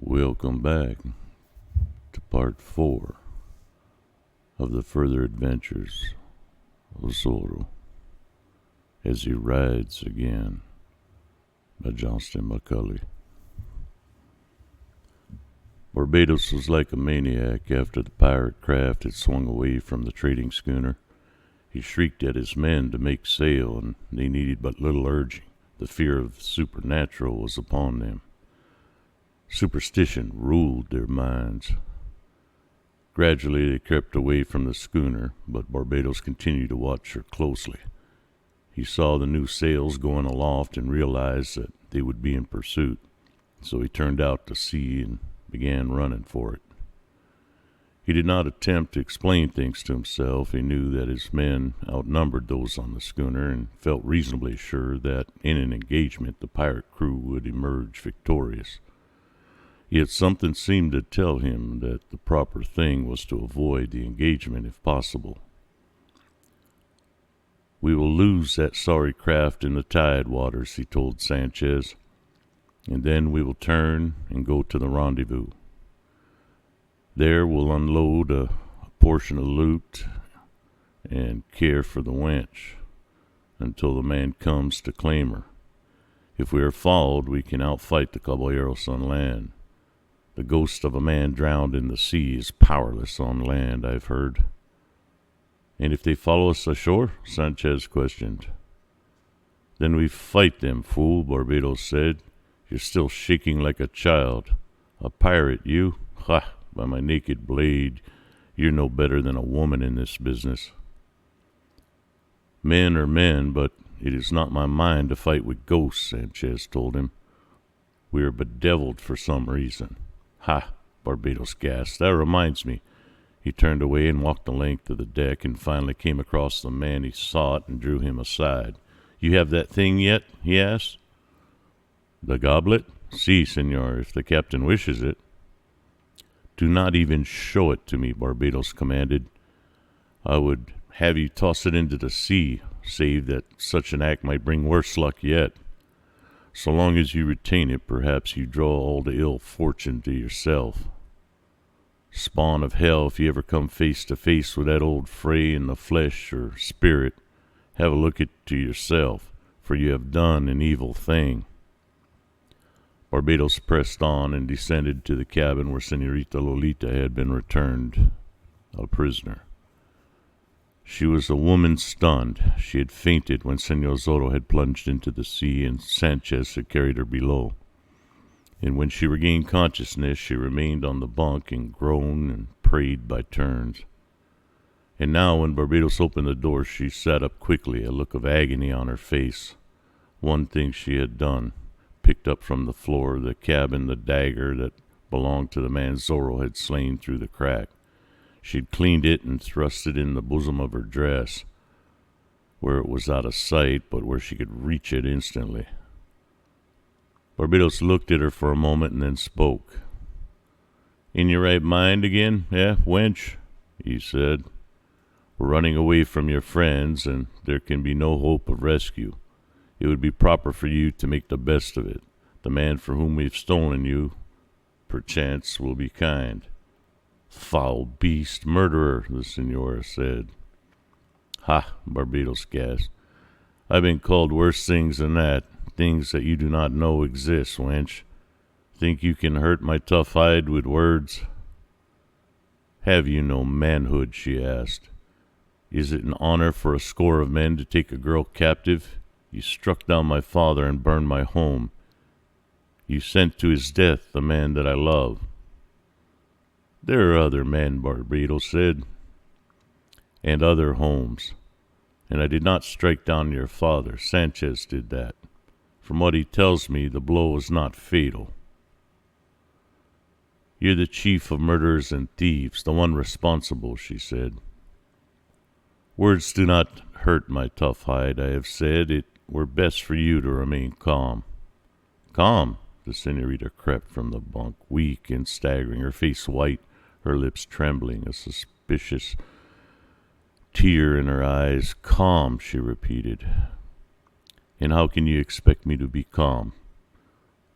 Welcome back to part 4 of the further adventures of Zorro as he rides again by Johnston McCulley. Barbados was like a maniac after the pirate craft had swung away from the trading schooner. He shrieked at his men to make sail, and they needed but little urging. The fear of the supernatural was upon them. Superstition ruled their minds. Gradually they crept away from the schooner, but Barbados continued to watch her closely. He saw the new sails going aloft and realized that they would be in pursuit, so he turned out to sea and began running for it. He did not attempt to explain things to himself. He knew that his men outnumbered those on the schooner and felt reasonably sure that in an engagement the pirate crew would emerge victorious. Yet something seemed to tell him that the proper thing was to avoid the engagement if possible. "We will lose that sorry craft in the tide waters," he told Sanchez, "and then we will turn and go to the rendezvous. There we'll unload a portion of loot and care for the wench until the man comes to claim her. If we are followed, we can outfight the caballeros on land. The ghost of a man drowned in the sea is powerless on land, I've heard." "And if they follow us ashore?" Sanchez questioned. "Then we fight them, fool," Barbados said. "You're still shaking like a child. A pirate, you? Ha! By my naked blade, you're no better than a woman in this business." "Men are men, but it is not my mind to fight with ghosts," Sanchez told him. "We are bedeviled for some reason." "Ha!" Barbados gasped. "That reminds me." He turned away and walked the length of the deck and finally came across the man he sought and drew him aside. "You have that thing yet?" he asked. "The goblet? Si, senor, if the captain wishes it." "Do not even show it to me," Barbados commanded. "I would have you toss it into the sea, save that such an act might bring worse luck yet. So long as you retain it, perhaps you draw all the ill fortune to yourself. Spawn of hell, if you ever come face to face with that old Frey in the flesh or spirit, have a look to yourself, for you have done an evil thing." Barbados pressed on and descended to the cabin where Senorita Lolita had been returned a prisoner. She was a woman stunned. She had fainted when Senor Zorro had plunged into the sea and Sanchez had carried her below. And when she regained consciousness, she remained on the bunk and groaned and prayed by turns. And now, when Barbados opened the door, she sat up quickly, a look of agony on her face. One thing she had done: picked up from the floor of the cabin the dagger that belonged to the man Zorro had slain through the crack. She'd cleaned it and thrust it in the bosom of her dress, where it was out of sight, but where she could reach it instantly. Barbados looked at her for a moment and then spoke. "In your right mind again, wench?" he said. "We're running away from your friends, and there can be no hope of rescue. It would be proper for you to make the best of it. The man for whom we've stolen you, perchance, will be kind." "Foul beast, murderer," the senora said. "Ha!" Barbados gasped. "I've been called worse things than that, things that you do not know exist, wench. Think you can hurt my tough hide with words?" "Have you no manhood?" she asked. "Is it an honor for a score of men to take a girl captive? You struck down my father and burned my home. You sent to his death the man that I love." "There are other men," Barbados said, "and other homes. And I did not strike down your father. Sanchez did that. From what he tells me, the blow was not fatal." "You're the chief of murderers and thieves, the one responsible," she said. "Words do not hurt my tough hide. I have said it were best for you to remain calm." "Calm?" The senorita crept from the bunk, weak and staggering, her face white, her lips trembling, a suspicious tear in her eyes. "Calm," she repeated. "And how can you expect me to be calm?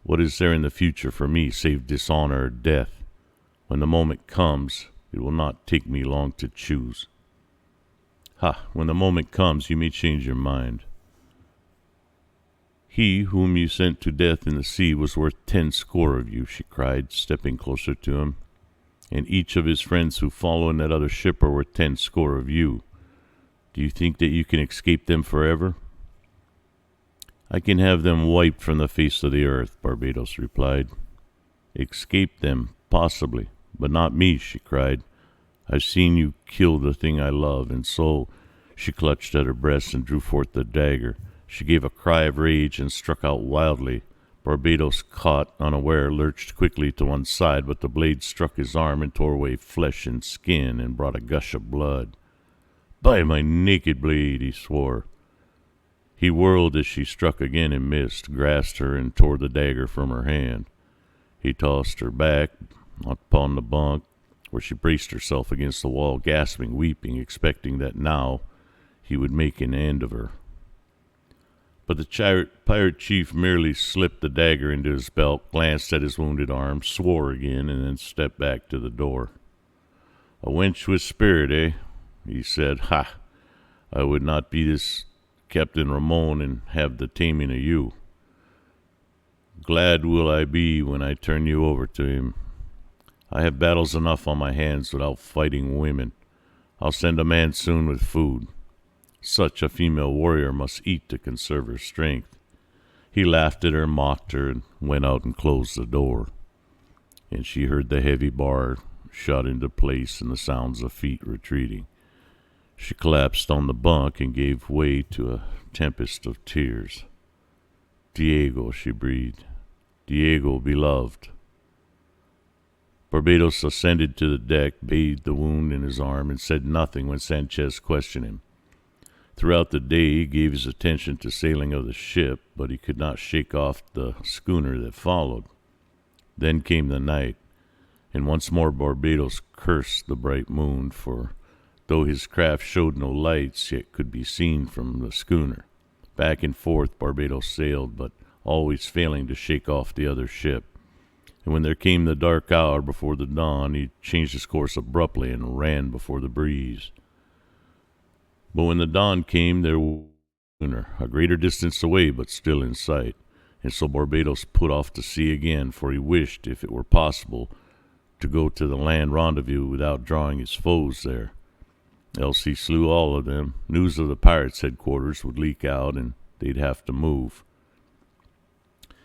What is there in the future for me save dishonor or death? When the moment comes, it will not take me long to choose. Ha! When the moment comes, you may change your mind. He whom you sent to death in the sea was worth 10 score of you, she cried, stepping closer to him. And each of his friends who follow in that other ship are worth 10 score of you. Do you think that you can escape them forever? I can have them wiped from the face of the earth, Barbados replied. Escape them, possibly, but not me, she cried. I've seen you kill the thing I love, and so she clutched at her breast and drew forth the dagger. She gave a cry of rage and struck out wildly. Barbados, caught unaware, lurched quickly to one side, but the blade struck his arm and tore away flesh and skin and brought a gush of blood. By my naked blade, he swore. He whirled as she struck again and missed, grasped her and tore the dagger from her hand. He tossed her back upon the bunk, where she braced herself against the wall, gasping, weeping, expecting that now he would make an end of her. But the pirate chief merely slipped the dagger into his belt, glanced at his wounded arm, swore again, and then stepped back to the door. A wench with spirit, eh? He said. Ha! I would not be this Captain Ramon and have the taming of you. Glad will I be when I turn you over to him. I have battles enough on my hands without fighting women. I'll send a man soon with food. Such a female warrior must eat to conserve her strength. He laughed at her, mocked her, and went out and closed the door. And she heard the heavy bar shot into place and the sounds of feet retreating. She collapsed on the bunk and gave way to a tempest of tears. Diego, she breathed. Diego, beloved. Barbados ascended to the deck, bathed the wound in his arm, and said nothing when Sanchez questioned him. Throughout the day he gave his attention to sailing of the ship, but he could not shake off the schooner that followed. Then came the night, and once more Barbados cursed the bright moon, for though his craft showed no lights, yet could be seen from the schooner. Back and forth Barbados sailed, but always failing to shake off the other ship. And when there came the dark hour before the dawn, he changed his course abruptly and ran before the breeze. But when the dawn came, there was a schooner, a greater distance away, but still in sight. And so Barbados put off to sea again, for he wished, if it were possible, to go to the land rendezvous without drawing his foes there. Else he slew all of them. News of the pirates' headquarters would leak out, and they'd have to move.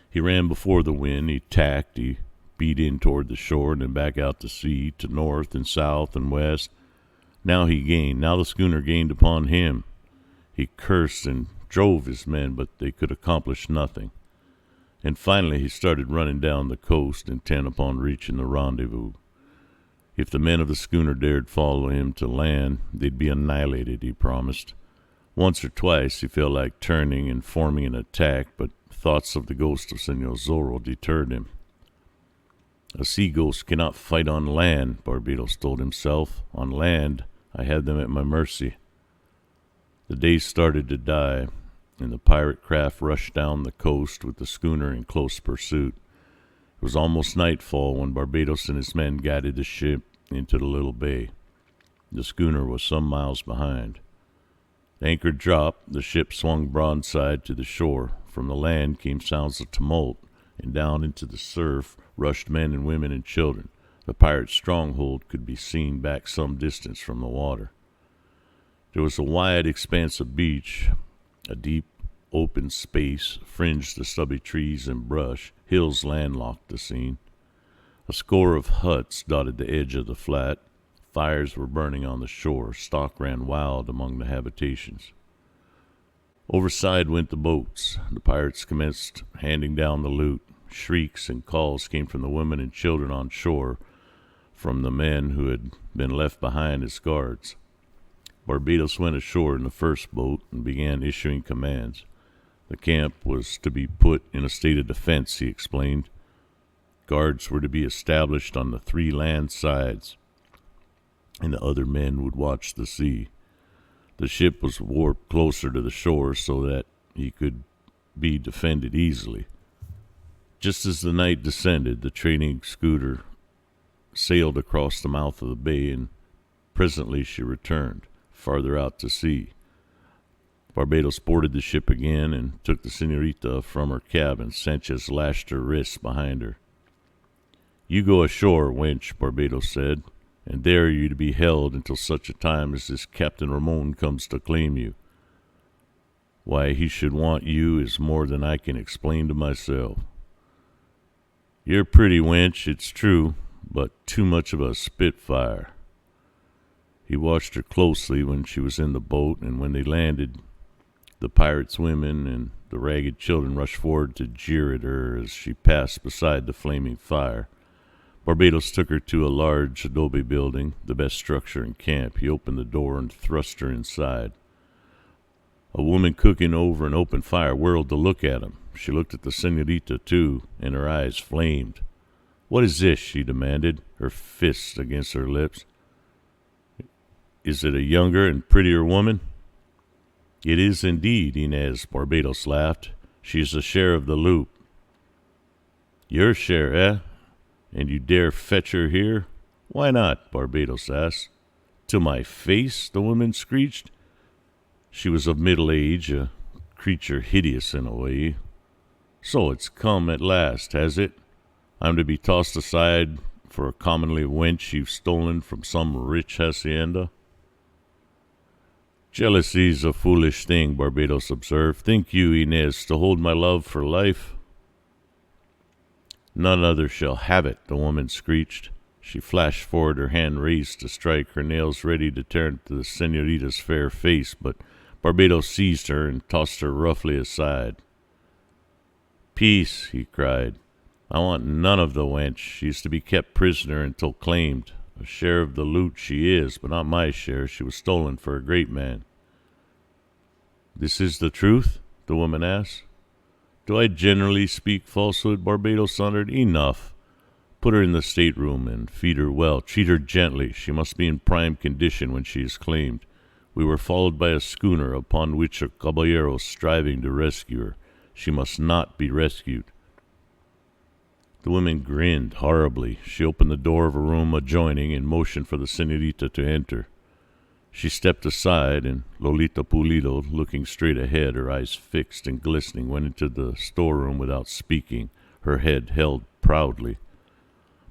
He ran before the wind, he tacked, he beat in toward the shore and then back out to sea, to north and south and west. Now he gained, now the schooner gained upon him. He cursed and drove his men, but they could accomplish nothing. And finally he started running down the coast, intent upon reaching the rendezvous. If the men of the schooner dared follow him to land, they'd be annihilated, he promised. Once or twice he felt like turning and forming an attack, but thoughts of the ghost of Senor Zorro deterred him. A sea ghost cannot fight on land, Barbados told himself. On land, I had them at my mercy. The day started to die, and the pirate craft rushed down the coast with the schooner in close pursuit. It was almost nightfall when Barbados and his men guided the ship into the little bay. The schooner was some miles behind. The anchor dropped, the ship swung broadside to the shore. From the land came sounds of tumult, and down into the surf rushed men and women and children. The pirate's stronghold could be seen back some distance from the water. There was a wide expanse of beach, a deep open space fringed the stubby trees and brush. Hills landlocked the scene. A score of huts dotted the edge of the flat. Fires were burning on the shore. Stock ran wild among the habitations. Overside went the boats. The pirates commenced handing down the loot. Shrieks and calls came from the women and children on shore, from the men who had been left behind as guards. Barbados went ashore in the first boat and began issuing commands. The camp was to be put in a state of defense, he explained. Guards were to be established on the 3 land sides, and the other men would watch the sea. The ship was warped closer to the shore so that he could be defended easily. Just as the night descended, the trading schooner sailed across the mouth of the bay, and presently she returned, farther out to sea. Barbados boarded the ship again and took the senorita from her cabin. Sanchez lashed her wrists behind her. "You go ashore, wench," Barbados said, "and there you to be held until such a time as this Captain Ramon comes to claim you. Why he should want you is more than I can explain to myself. You're pretty, wench, it's true, but too much of a spitfire." He watched her closely when she was in the boat, and when they landed, the pirates' women and the ragged children rushed forward to jeer at her as she passed beside the flaming fire. Barbados took her to a large adobe building, the best structure in camp. He opened the door and thrust her inside. A woman cooking over an open fire whirled to look at him. She looked at the senorita, too, and her eyes flamed. "What is this?" she demanded, her fists against her lips. "Is it a younger and prettier woman?" "It is indeed, Inez," Barbados laughed. "She is a share of the loop." "Your share, eh? And you dare fetch her here?" "Why not?" Barbados asked. "To my face?" the woman screeched. She was of middle age, a creature hideous in a way. "So it's come at last, has it? I'm to be tossed aside for a commonly wench you've stolen from some rich hacienda?" "Jealousy's a foolish thing," Barbados observed. "Think you, Inez, to hold my love for life?" "None other shall have it," the woman screeched. She flashed forward, her hand raised to strike, her nails ready to tear into the senorita's fair face, but Barbados seized her and tossed her roughly aside. "Peace," he cried. "I want none of the wench. She is to be kept prisoner until claimed. A share of the loot she is, but not my share. She was stolen for a great man." "This is the truth?" the woman asked. "Do I generally speak falsehood?" Barbados thundered. "Enough. Put her in the stateroom and feed her well. Treat her gently. She must be in prime condition when she is claimed. We were followed by a schooner upon which a caballero is striving to rescue her. She must not be rescued." The woman grinned horribly. She opened the door of a room adjoining and motioned for the senorita to enter. She stepped aside, and Lolita Pulido, looking straight ahead, her eyes fixed and glistening, went into the storeroom without speaking, her head held proudly.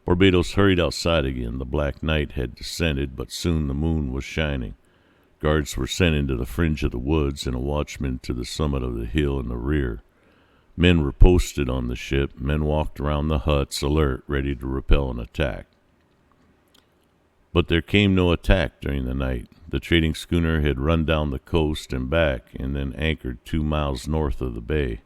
Barbados hurried outside again. The black night had descended, but soon the moon was shining. Guards were sent into the fringe of the woods, and a watchman to the summit of the hill in the rear. Men were posted on the ship. Men walked around the huts, alert, ready to repel an attack. But there came no attack during the night. The trading schooner had run down the coast and back, and then anchored 2 miles north of the bay.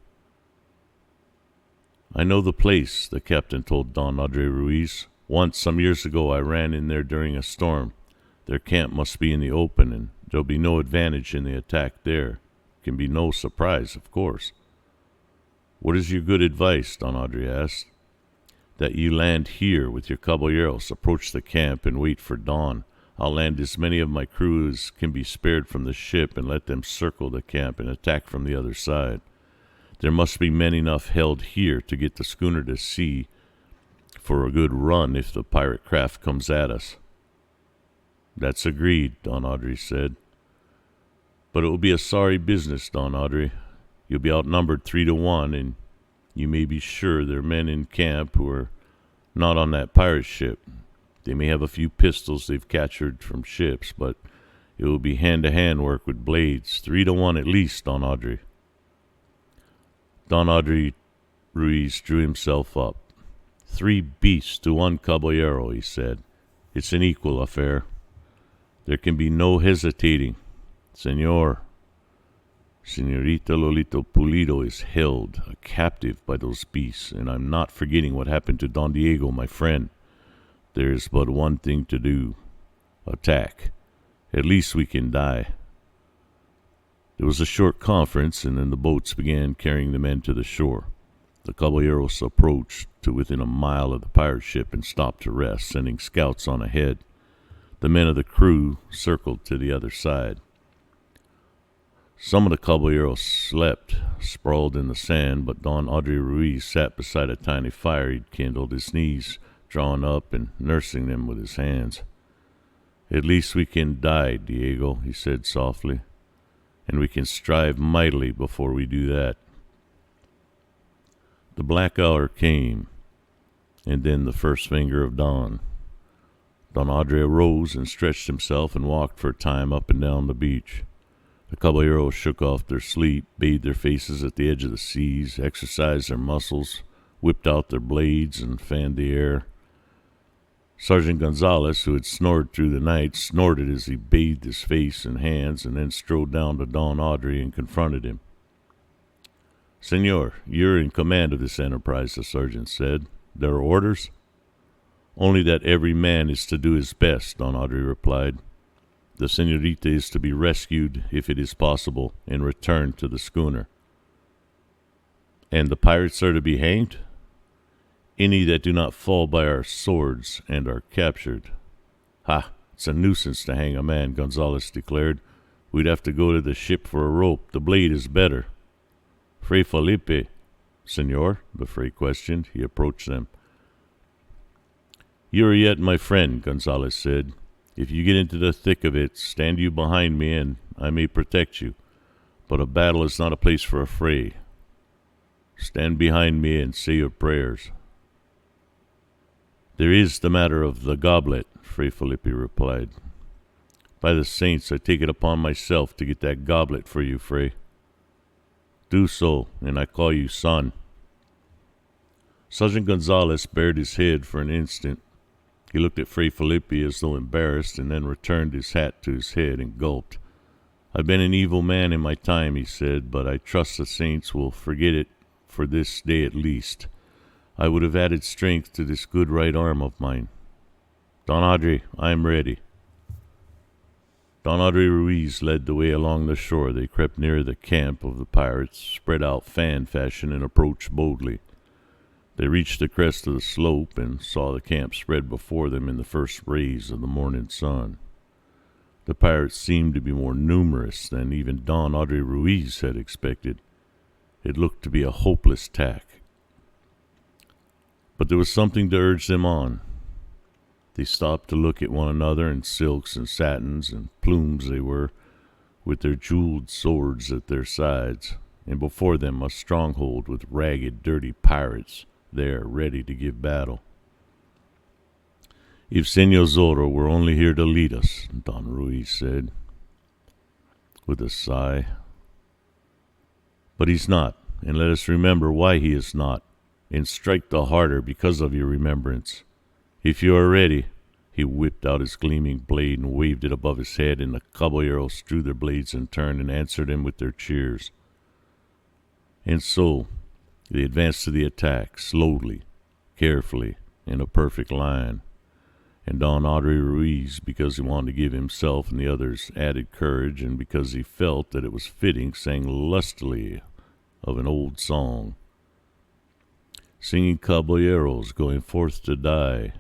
"I know the place," the captain told Don Andre Ruiz. "Once, some years ago, I ran in there during a storm. Their camp must be in the open, and there'll be no advantage in the attack there. Can be no surprise, of course." "What is your good advice?" Don Andre asked. "That you land here with your caballeros, approach the camp, and wait for dawn. I'll land as many of my crew as can be spared from the ship and let them circle the camp and attack from the other side. There must be men enough held here to get the schooner to sea for a good run if the pirate craft comes at us." "That's agreed," Don Audrey said. "But it will be a sorry business, Don Audrey. You'll be outnumbered 3-1, and you may be sure there are men in camp who are not on that pirate ship. They may have a few pistols they've captured from ships, but it will be hand-to-hand work with blades. 3-1 at least, Don Audrey." Don Audrey Ruiz drew himself up. 3 beasts to 1 caballero, he said. "It's an equal affair. There can be no hesitating. Senorita Lolita Pulido is held, a captive by those beasts, and I'm not forgetting what happened to Don Diego, my friend. There is but one thing to do. Attack. At least we can die." There was a short conference, and then the boats began carrying the men to the shore. The caballeros approached to within a mile of the pirate ship and stopped to rest, sending scouts on ahead. The men of the crew circled to the other side. Some of the caballeros slept, sprawled in the sand, but Don Audrey Ruiz sat beside a tiny fire he'd kindled, his knees drawn up and nursing them with his hands. "At least we can die, Diego," he said softly, "and we can strive mightily before we do that." The black hour came, and then the first finger of dawn. Don Audrey arose and stretched himself and walked for a time up and down the beach. The caballeros shook off their sleep, bathed their faces at the edge of the seas, exercised their muscles, whipped out their blades, and fanned the air. Sergeant Gonzalez, who had snored through the night, snorted as he bathed his face and hands, and then strode down to Don Audrey and confronted him. "Senor, you're in command of this enterprise," the sergeant said. "There are orders?" "Only that every man is to do his best," Don Audrey replied. "The senorita is to be rescued, if it is possible, and returned to the schooner." "And the pirates are to be hanged?" "Any that do not fall by our swords and are captured." "Ha! It's a nuisance to hang a man," Gonzalez declared. "We'd have to go to the ship for a rope. The blade is better." "Fray Felipe." "Senor?" the Fray questioned. He approached them. "You are yet my friend," Gonzalez said. "If you get into the thick of it, stand you behind me and I may protect you. But a battle is not a place for a fray. Stand behind me and say your prayers." "There is the matter of the goblet," Fray Felipe replied. "By the saints, I take it upon myself to get that goblet for you, Fray." "Do so, and I call you son." Sergeant Gonzalez bared his head for an instant. He looked at Fray Felipe as though embarrassed, and then returned his hat to his head and gulped. "I've been an evil man in my time," he said, "but I trust the saints will forget it for this day at least. I would have added strength to this good right arm of mine. Don Audrey, I am ready." Don Audrey Ruiz led the way along the shore. They crept near the camp of the pirates, spread out fan fashion, and approached boldly. They reached the crest of the slope and saw the camp spread before them in the first rays of the morning sun. The pirates seemed to be more numerous than even Don Audrey Ruiz had expected. It looked to be a hopeless task. But there was something to urge them on. They stopped to look at one another, in silks and satins and plumes they were, with their jeweled swords at their sides, and before them a stronghold with ragged, dirty pirates there ready to give battle. "If Senor Zorro were only here to lead us," Don Ruiz said, with a sigh. "But he's not, and let us remember why he is not, and strike the harder because of your remembrance. If you are ready," he whipped out his gleaming blade and waved it above his head, and the caballeros drew their blades in turn and answered him with their cheers. And so they advanced to the attack, slowly, carefully, in a perfect line. And Don Audrey Ruiz, because he wanted to give himself and the others added courage, and because he felt that it was fitting, sang lustily of an old song. Singing caballeros going forth to die,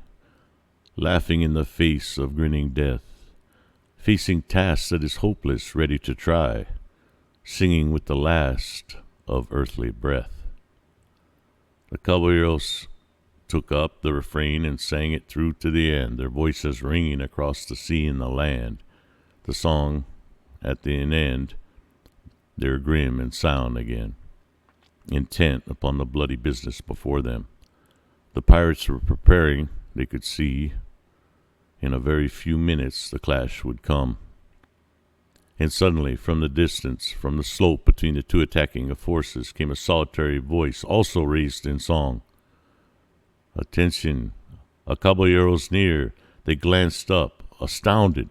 laughing in the face of grinning death, facing tasks that is hopeless, ready to try, singing with the last of earthly breath. The caballeros took up the refrain and sang it through to the end, their voices ringing across the sea and the land. The song, at the end, they're grim and sound again, intent upon the bloody business before them. The pirates were preparing, they could see. In a very few minutes the clash would come. And suddenly, from the distance, from the slope between the two attacking forces, came a solitary voice, also raised in song. "Attention! A caballero's near!" They glanced up, astounded.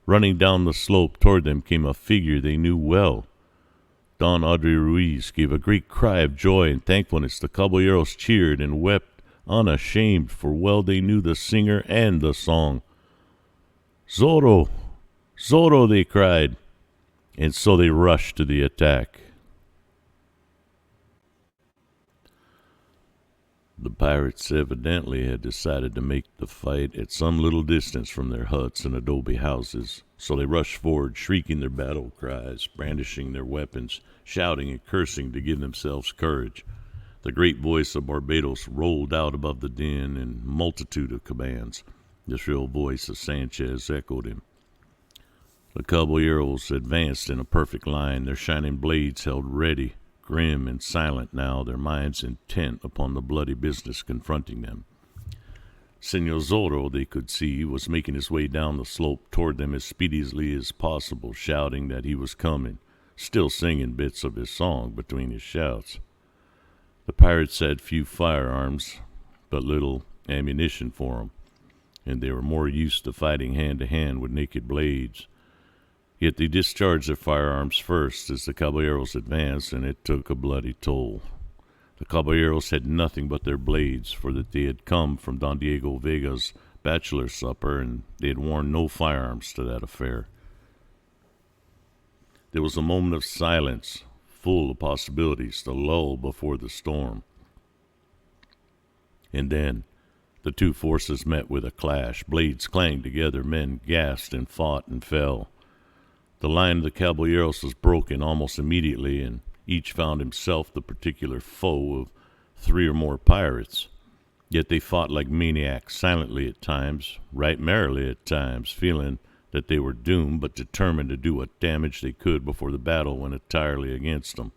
Running down the slope toward them came a figure they knew well. Don Audrey Ruiz gave a great cry of joy and thankfulness. The caballeros cheered and wept unashamed, for well they knew the singer and the song. "Zorro! Zorro!" they cried. And so they rushed to the attack. The pirates evidently had decided to make the fight at some little distance from their huts and adobe houses, so they rushed forward, shrieking their battle cries, brandishing their weapons, shouting and cursing to give themselves courage. The great voice of Barbados rolled out above the din in multitude of commands. The shrill voice of Sanchez echoed him. The caballeros advanced in a perfect line, their shining blades held ready, grim and silent now, their minds intent upon the bloody business confronting them. Senor Zorro, they could see, was making his way down the slope toward them as speedily as possible, shouting that he was coming, still singing bits of his song between his shouts. The pirates had few firearms, but little ammunition for them, and they were more used to fighting hand-to-hand with naked blades. Yet they discharged their firearms first as the caballeros advanced, and it took a bloody toll. The caballeros had nothing but their blades, for that they had come from Don Diego Vega's bachelor supper, and they had worn no firearms to that affair. There was a moment of silence, full of possibilities, the lull before the storm. And then the two forces met with a clash. Blades clanged together, men gasped and fought and fell. The line of the caballeros was broken almost immediately, and each found himself the particular foe of 3 or more pirates. Yet they fought like maniacs, silently at times, right merrily at times, feeling that they were doomed, but determined to do what damage they could before the battle went entirely against them.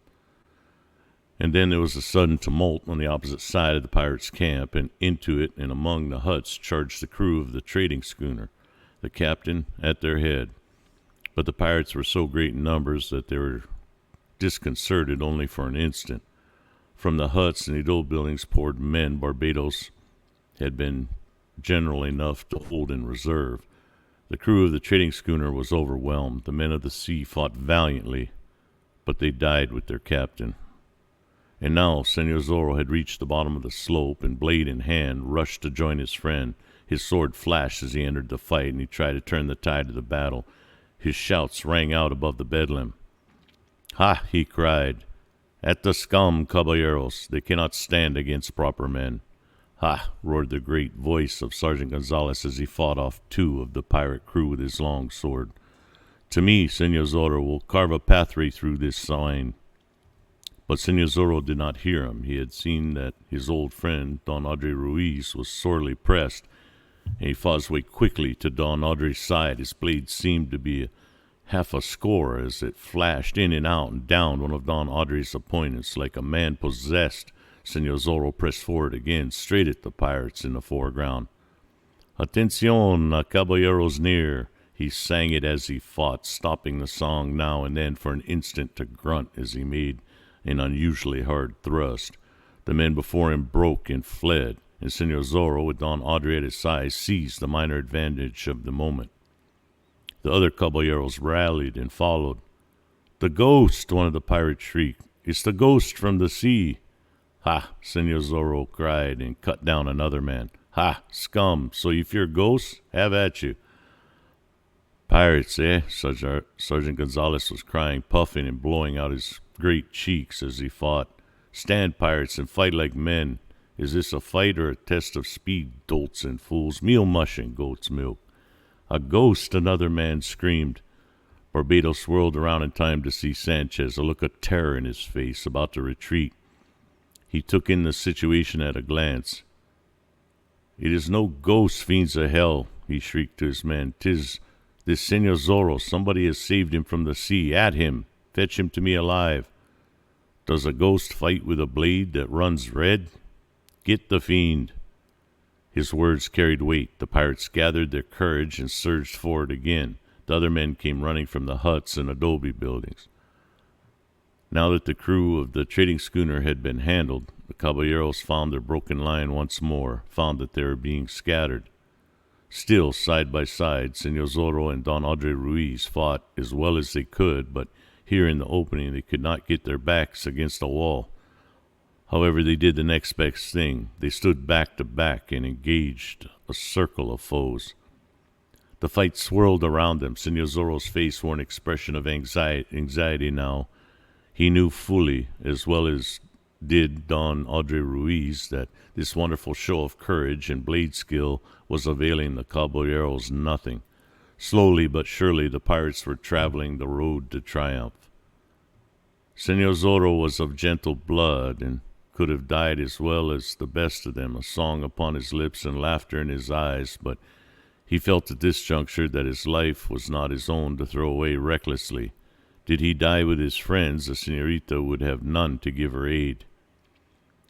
And then there was a sudden tumult on the opposite side of the pirates' camp, and into it and among the huts charged the crew of the trading schooner, the captain at their head. But the pirates were so great in numbers that they were disconcerted only for an instant. From the huts and the old buildings poured men Barbados had been general enough to hold in reserve. The crew of the trading schooner was overwhelmed. The men of the sea fought valiantly, but they died with their captain. And now Senor Zorro had reached the bottom of the slope, and blade in hand rushed to join his friend. His sword flashed as he entered the fight, and he tried to turn the tide of the battle. His shouts rang out above the bedlam. "Ha!" he cried. "At the scum, caballeros! They cannot stand against proper men." "Ha!" roared the great voice of Sergeant Gonzalez as he fought off 2 of the pirate crew with his long sword. "To me, Senor Zorro, will carve a pathway through this sign." But Senor Zorro did not hear him. He had seen that his old friend, Don Andre Ruiz, was sorely pressed, and he fought his way quickly to Don Andre's side. His blade seemed to be half a score as it flashed in and out and downed one of Don Andre's opponents. Like a man possessed, Senor Zorro pressed forward again, straight at the pirates in the foreground. "Atención, a caballeros near!" He sang it as he fought, stopping the song now and then for an instant to grunt as he made an unusually hard thrust. The men before him broke and fled, and Senor Zorro, with Don Andre at his side, seized the minor advantage of the moment. The other caballeros rallied and followed. "The ghost!" one of the pirates shrieked. "It's the ghost from the sea!" "Ha!" Senor Zorro cried, and cut down another man. "Ha! Scum! So you fear ghosts? Have at you!" "Pirates, eh?" Sergeant Gonzalez was crying, puffing and blowing out his great cheeks as he fought. "Stand, pirates, and fight like men. Is this a fight or a test of speed, dolts and fools? Meal mush and goat's milk." "A ghost!" another man screamed. Barbados whirled around in time to see Sanchez, a look of terror in his face, about to retreat. He took in the situation at a glance. "It is no ghost, fiends of hell," he shrieked to his men. "'Tis this Senor Zorro. Somebody has saved him from the sea. At him! Fetch him to me alive. Does a ghost fight with a blade that runs red? Get the fiend." His words carried weight. The pirates gathered their courage and surged forward again. The other men came running from the huts and adobe buildings. Now that the crew of the trading schooner had been handled, the caballeros found their broken line once more, found that they were being scattered. Still, side by side, Senor Zorro and Don Andre Ruiz fought as well as they could, but here in the opening they could not get their backs against a wall. However, they did the next best thing. They stood back to back and engaged a circle of foes. The fight swirled around them. Senor Zorro's face wore an expression of anxiety now. He knew fully, as well as did Don Andre Ruiz that this wonderful show of courage and blade skill was availing the caballeros nothing. Slowly but surely the pirates were traveling the road to triumph. Senor Zorro was of gentle blood and could have died as well as the best of them, a song upon his lips and laughter in his eyes, but he felt at this juncture that his life was not his own to throw away recklessly. Did he die with his friends, the senorita would have none to give her aid.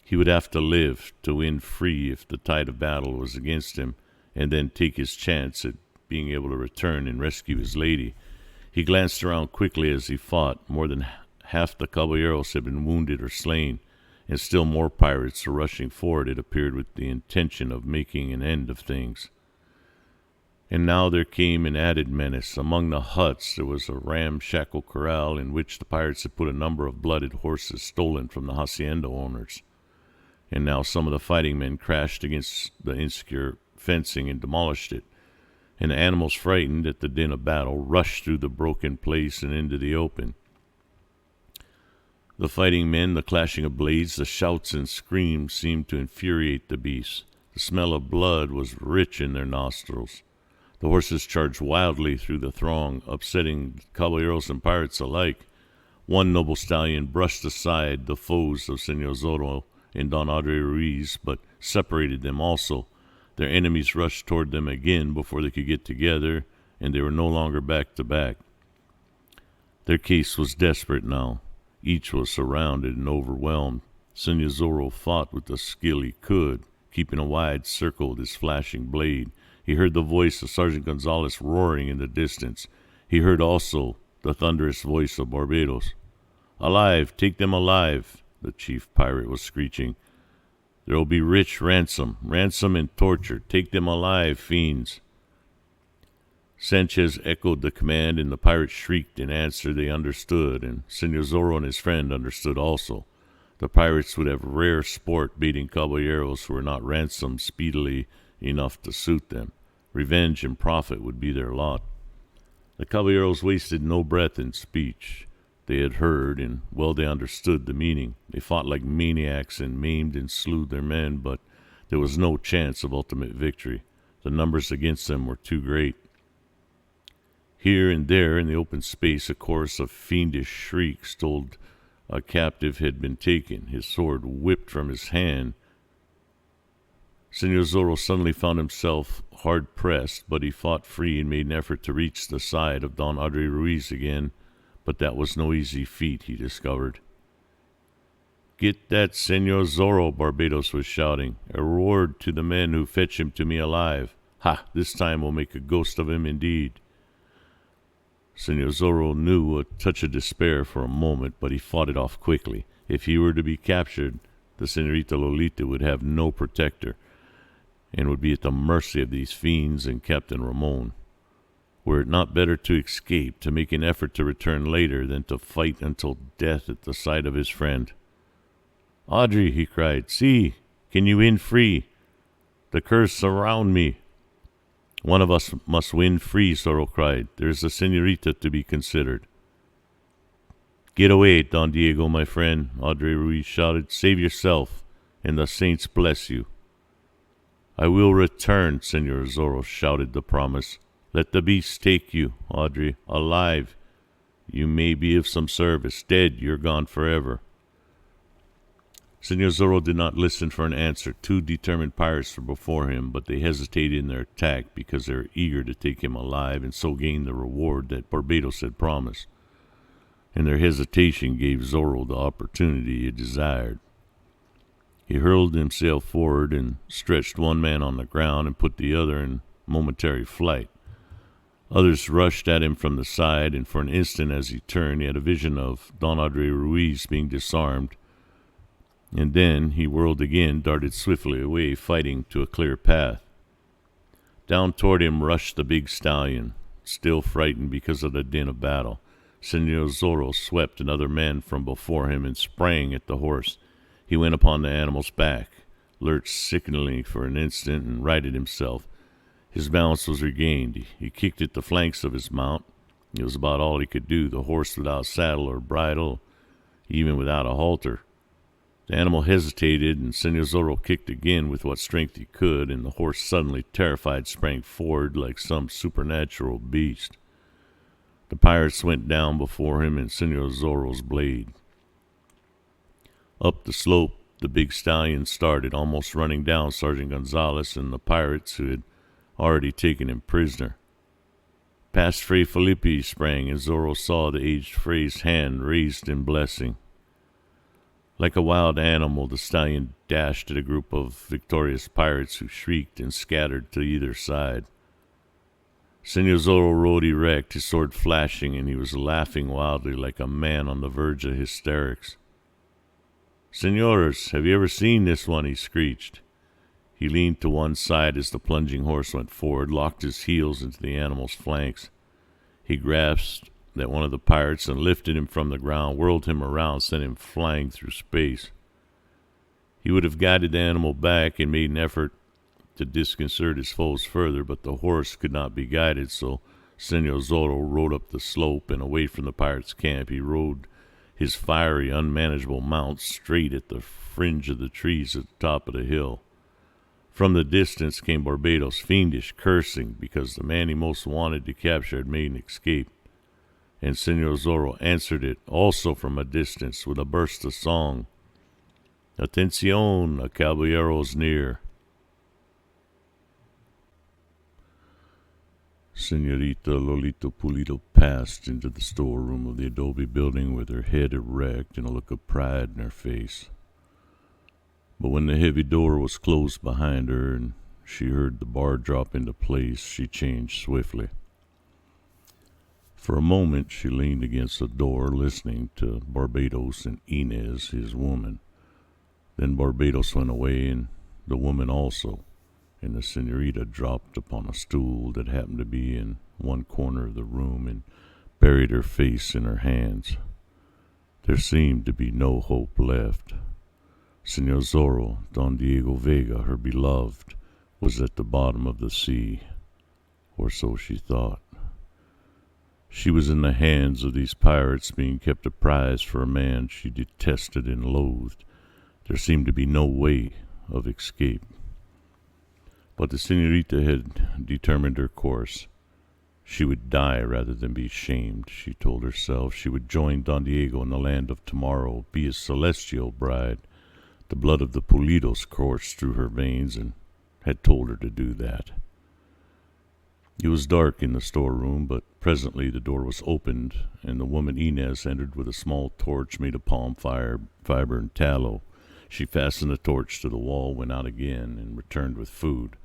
He would have to live to win free if the tide of battle was against him, and then take his chance at being able to return and rescue his lady. He glanced around quickly as he fought. More than half the caballeros had been wounded or slain, and still more pirates were rushing forward, it appeared, with the intention of making an end of things. And now there came an added menace. Among the huts there was a ramshackle corral in which the pirates had put a number of blooded horses stolen from the hacienda owners. And now some of the fighting men crashed against the insecure fencing and demolished it. And the animals, frightened at the din of battle, rushed through the broken place and into the open. The fighting men, the clashing of blades, the shouts and screams seemed to infuriate the beasts. The smell of blood was rich in their nostrils. The horses charged wildly through the throng, upsetting caballeros and pirates alike. One noble stallion brushed aside the foes of Senor Zorro and Don Andre Ruiz, but separated them also. Their enemies rushed toward them again before they could get together, and they were no longer back to back. Their case was desperate now. Each was surrounded and overwhelmed. Senor Zorro fought with the skill he could, keeping a wide circle with his flashing blade. He heard the voice of Sergeant Gonzalez roaring in the distance. He heard also the thunderous voice of Barbados. "Alive! Take them alive!" the chief pirate was screeching. "There will be rich ransom and torture. Take them alive, fiends!" Sanchez echoed the command, and the pirates shrieked in answer. They understood, and Senor Zorro and his friend understood also. The pirates would have rare sport beating caballeros who were not ransomed speedily enough to suit them. Revenge and profit would be their lot. The caballeros wasted no breath in speech. They had heard, and well they understood the meaning. They fought like maniacs and maimed and slew their men, but there was no chance of ultimate victory. The numbers against them were too great. Here and there in the open space a chorus of fiendish shrieks told a captive had been taken, his sword whipped from his hand. Senor Zorro suddenly found himself hard-pressed, but he fought free and made an effort to reach the side of Don Andre Ruiz again. But that was no easy feat, he discovered. "Get that Senor Zorro," Barbados was shouting. "A reward to the men who fetch him to me alive. Ha! This time we'll make a ghost of him indeed." Senor Zorro knew a touch of despair for a moment, but he fought it off quickly. If he were to be captured, the Senorita Lolita would have no protector, and would be at the mercy of these fiends and Captain Ramon. Were it not better to escape, to make an effort to return later, than to fight until death at the side of his friend? "Audrey," he cried, "see, can you win free? The curs surround me." "One of us must win free," Zorro cried. "There is the senorita to be considered." "Get away, Don Diego, my friend," Andre Ruiz shouted. "Save yourself, and the saints bless you." "I will return," Senor Zorro shouted the promise. "Let the beast take you, Audrey. Alive, you may be of some service. Dead, you're gone forever." Senor Zorro did not listen for an answer. Two determined pirates were before him, but they hesitated in their attack because they were eager to take him alive and so gain the reward that Barbados had promised. And their hesitation gave Zorro the opportunity he desired. He hurled himself forward and stretched one man on the ground and put the other in momentary flight. Others rushed at him from the side, and for an instant as he turned, he had a vision of Don Andre Ruiz being disarmed. And then he whirled again, darted swiftly away, fighting to a clear path. Down toward him rushed the big stallion, still frightened because of the din of battle. Senor Zorro swept another man from before him and sprang at the horse. He went upon the animal's back, lurched sickeningly for an instant, and righted himself. His balance was regained. He kicked at the flanks of his mount. It was about all he could do, the horse without saddle or bridle, even without a halter. The animal hesitated, and Senor Zorro kicked again with what strength he could, and the horse, suddenly terrified, sprang forward like some supernatural beast. The pirates went down before him and Senor Zorro's blade. Up the slope, the big stallion started, almost running down Sergeant Gonzalez and the pirates who had already taken him prisoner. Past Fray Felipe he sprang, and Zorro saw the aged Fray's hand raised in blessing. Like a wild animal, the stallion dashed at a group of victorious pirates who shrieked and scattered to either side. Senor Zorro rode erect, his sword flashing, and he was laughing wildly like a man on the verge of hysterics. "Senores, have you ever seen this one?" he screeched. He leaned to one side as the plunging horse went forward, locked his heels into the animal's flanks. He grasped at one of the pirates and lifted him from the ground, whirled him around, sent him flying through space. He would have guided the animal back and made an effort to disconcert his foes further, but the horse could not be guided, so Senor Zorro rode up the slope and away from the pirates' camp. He rode his fiery, unmanageable mount straight at the fringe of the trees at the top of the hill. From the distance came Barbados, fiendish, cursing, because the man he most wanted to capture had made an escape. And Senor Zorro answered it, also from a distance, with a burst of song. "Atención, a caballero's near." Senorita Lolita Pulido passed into the storeroom of the adobe building with her head erect and a look of pride in her face. But when the heavy door was closed behind her and she heard the bar drop into place, she changed swiftly. For a moment she leaned against the door, listening to Barbados and Inez, his woman. Then Barbados went away, and the woman also, and the senorita dropped upon a stool that happened to be in one corner of the room and buried her face in her hands. There seemed to be no hope left. Senor Zorro, Don Diego Vega, her beloved, was at the bottom of the sea, or so she thought. She was in the hands of these pirates, being kept a prize for a man she detested and loathed. There seemed to be no way of escape. But the senorita had determined her course. She would die rather than be shamed, she told herself. She would join Don Diego in the land of tomorrow, be his celestial bride. The blood of the Pulidos coursed through her veins and had told her to do that. It was dark in the storeroom, but presently the door was opened, and the woman Inez entered with a small torch made of palm fiber and tallow. She fastened the torch to the wall, went out again, and returned with food.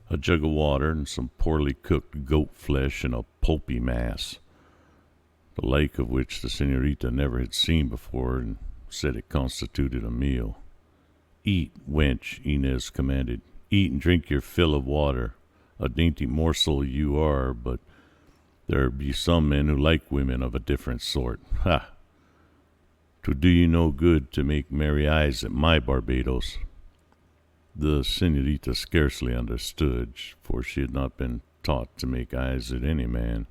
A jug of water and some poorly cooked goat flesh in a pulpy mass, the like of which the senorita never had seen before, and said it constituted a meal. "Eat, wench," Inez commanded. "Eat and drink your fill of water. A dainty morsel you are, but there be some men who like women of a different sort. Ha! 'Twould do you no good to make merry eyes at my Barbados." The senorita scarcely understood, for she had not been taught to make eyes at any man.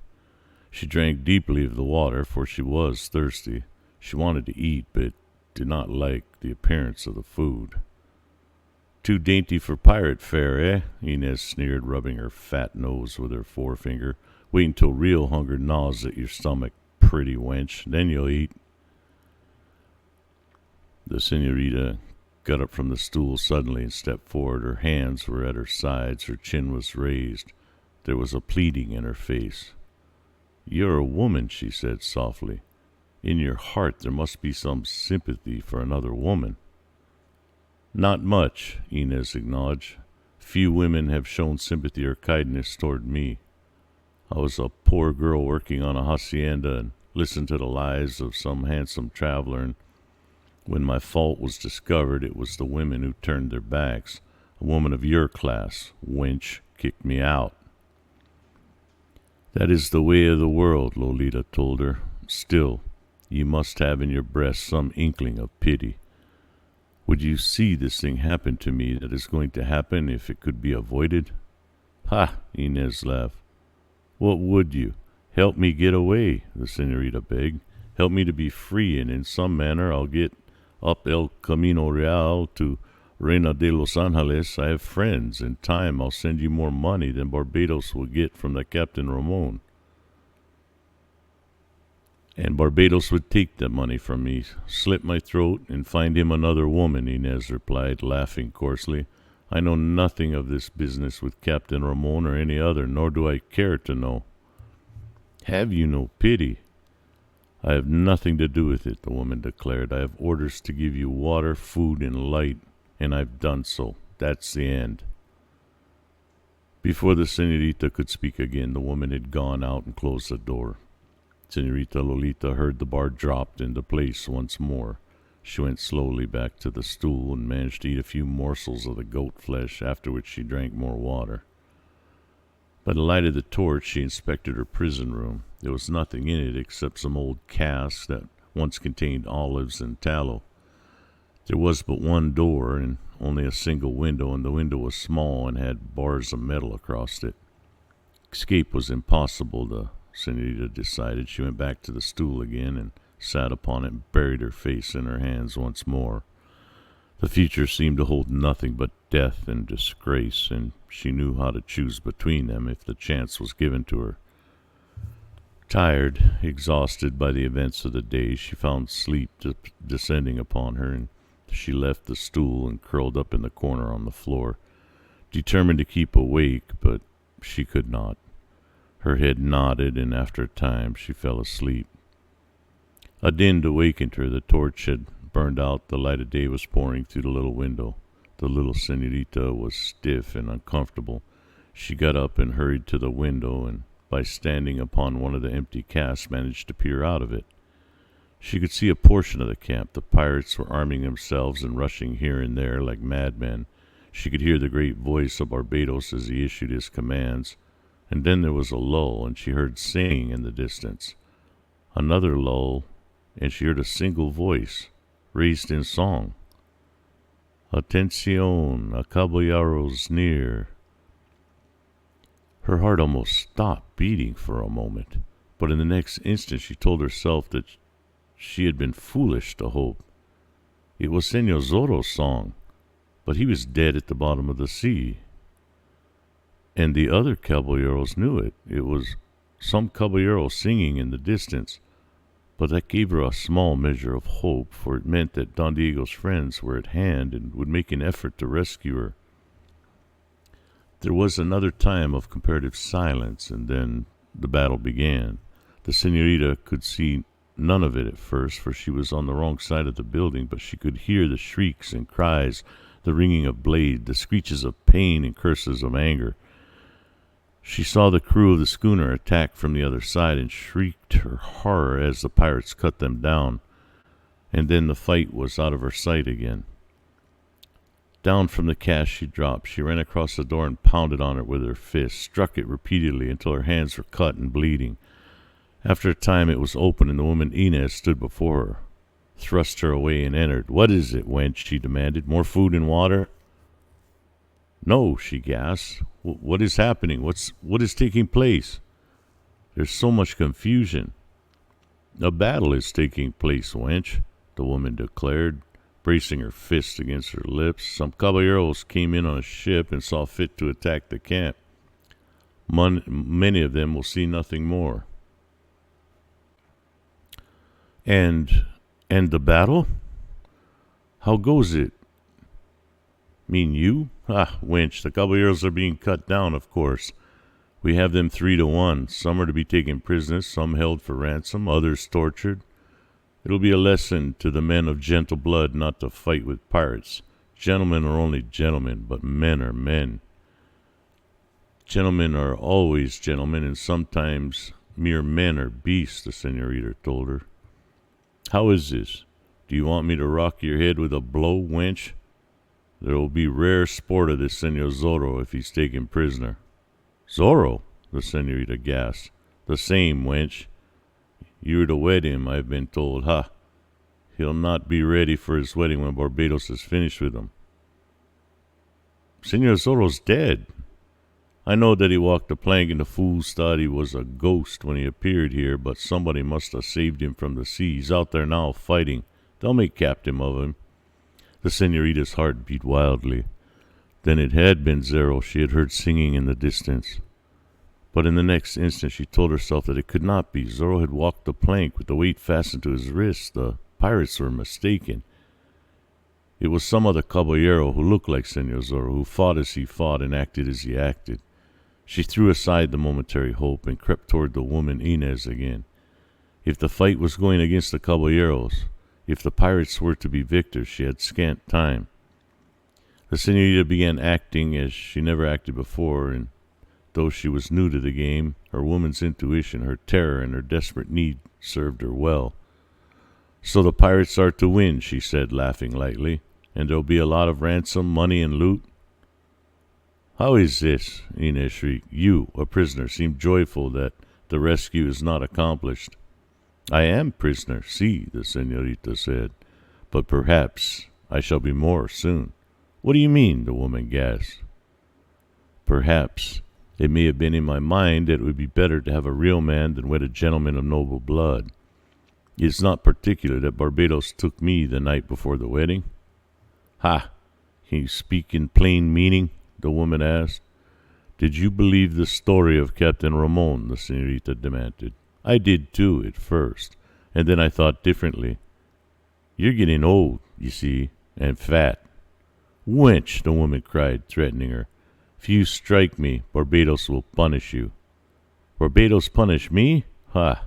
She drank deeply of the water, for she was thirsty. She wanted to eat, but did not like the appearance of the food. "Too dainty for pirate fare, eh?" Inez sneered, rubbing her fat nose with her forefinger. "Wait until real hunger gnaws at your stomach, pretty wench. Then you'll eat." The senorita got up from the stool suddenly and stepped forward. Her hands were at her sides. Her chin was raised. There was a pleading in her face. "You're a woman," she said softly. "In your heart there must be some sympathy for another woman." "Not much," Inez acknowledged. "Few women have shown sympathy or kindness toward me. I was a poor girl working on a hacienda and listened to the lies of some handsome traveler, and when my fault was discovered, it was the women who turned their backs. A woman of your class, wench, kicked me out." "That is the way of the world," Lolita told her. "Still, you must have in your breast some inkling of pity. Would you see this thing happen to me that is going to happen if it could be avoided?" "Ha!" Inez laughed. "What would you? Help me get away," the senorita begged. "Help me to be free, and in some manner I'll get up El Camino Real to Reina de los Angeles. I have friends. In time, I'll send you more money than Barbados will get from the Captain Ramon. And Barbados would take the money from me, slit my throat, and find him another woman, Inez replied, laughing coarsely. I know nothing of this business with Captain Ramon or any other, nor do I care to know. Have you no pity? I have nothing to do with it, the woman declared. I have orders to give you water, food, and light, and I've done so. That's the end. Before the senorita could speak again, the woman had gone out and closed the door. Senorita Lolita heard the bar dropped into place once more. She went slowly back to the stool and managed to eat a few morsels of the goat flesh, after which she drank more water. By the light of the torch, she inspected her prison room. There was nothing in it except some old casks that once contained olives and tallow. There was but one door and only a single window, and the window was small and had bars of metal across it. Escape was impossible, the senorita decided. She went back to the stool again and sat upon it and buried her face in her hands once more. The future seemed to hold nothing but death and disgrace, and she knew how to choose between them if the chance was given to her. Tired, exhausted by the events of the day, she found sleep descending upon her, and she left the stool and curled up in the corner on the floor, determined to keep awake, but she could not. Her head nodded, and after a time she fell asleep. A din awakened her. The torch had burned out. The light of day was pouring through the little window. The little senorita was stiff and uncomfortable. She got up and hurried to the window, and by standing upon one of the empty casks managed to peer out of it. She could see a portion of the camp. The pirates were arming themselves and rushing here and there like madmen. She could hear the great voice of Barbados as he issued his commands. And then there was a lull, and she heard singing in the distance. Another lull, and she heard a single voice, raised in song. Atención, a caballero's near. Her heart almost stopped beating for a moment, but in the next instant she told herself that she had been foolish to hope. It was Señor Zorro's song, but he was dead at the bottom of the sea. And the other caballeros knew it. It was some caballero singing in the distance, but that gave her a small measure of hope, for it meant that Don Diego's friends were at hand and would make an effort to rescue her. There was another time of comparative silence, and then the battle began. The senorita could see none of it at first, for she was on the wrong side of the building, but she could hear the shrieks and cries, the ringing of blades, the screeches of pain and curses of anger. She saw the crew of the schooner attack from the other side and shrieked her horror as the pirates cut them down, and then the fight was out of her sight again. Down from the cask she dropped. She ran across the door and pounded on it with her fist, struck it repeatedly until her hands were cut and bleeding. After a time it was open, and the woman Inez stood before her, thrust her away, and entered. "What is it, wench?" she demanded. "More food and water?" "No," she gasped. "What is happening? What is taking place? There's so much confusion." "A battle is taking place, wench," the woman declared, bracing her fist against her lips. "Some caballeros came in on a ship and saw fit to attack the camp. Many of them will see nothing more." And the battle? How goes it? Mean you? Ah, wench, the caballeros are being cut down, of course. We have them 3-1. Some are to be taken prisoners, some held for ransom, others tortured. It'll be a lesson to the men of gentle blood not to fight with pirates. Gentlemen are only gentlemen, but men are men. Gentlemen are always gentlemen, and sometimes mere men are beasts, the senorita told her. "How is this? Do you want me to rock your head with a blow, wench? There will be rare sport of this Señor Zorro if he's taken prisoner." "Zorro?" the senorita gasped. "The same, wench. You are to wed him, I've been told. Ha! He'll not be ready for his wedding when Barbados is finished with him." "Señor Zorro's dead. I know that he walked the plank and the fools thought he was a ghost when he appeared here, but somebody must have saved him from the sea. He's out there now fighting. They'll make captain of him. The senorita's heart beat wildly. Then it had been Zorro she had heard singing in the distance. But in the next instant she told herself that it could not be. Zorro had walked the plank with the weight fastened to his wrist. The pirates were mistaken. It was some other caballero who looked like Senor Zorro, who fought as he fought and acted as he acted. She threw aside the momentary hope and crept toward the woman Inez again. If the fight was going against the caballeros, if the pirates were to be victors, she had scant time. The senorita began acting as she never acted before, and though she was new to the game, her woman's intuition, her terror, and her desperate need served her well. "So the pirates are to win," she said, laughing lightly, "and there'll be a lot of ransom, money, and loot." "How is this?" Inez shrieked. "You, a prisoner, seem joyful that the rescue is not accomplished." "I am prisoner, si," the senorita said, "but perhaps I shall be more soon." "What do you mean?" the woman gasped. "Perhaps it may have been in my mind that it would be better to have a real man than wed a gentleman of noble blood. It's not particular that Barbados took me the night before the wedding." "Ha! Can you speak in plain meaning?" the woman asked. "Did you believe the story of Captain Ramon?" the senorita demanded. "I did too, at first, and then I thought differently. You're getting old, you see, and fat." "Wench!" the woman cried, threatening her. "If you strike me, Barbados will punish you." "Barbados punish me? Ha!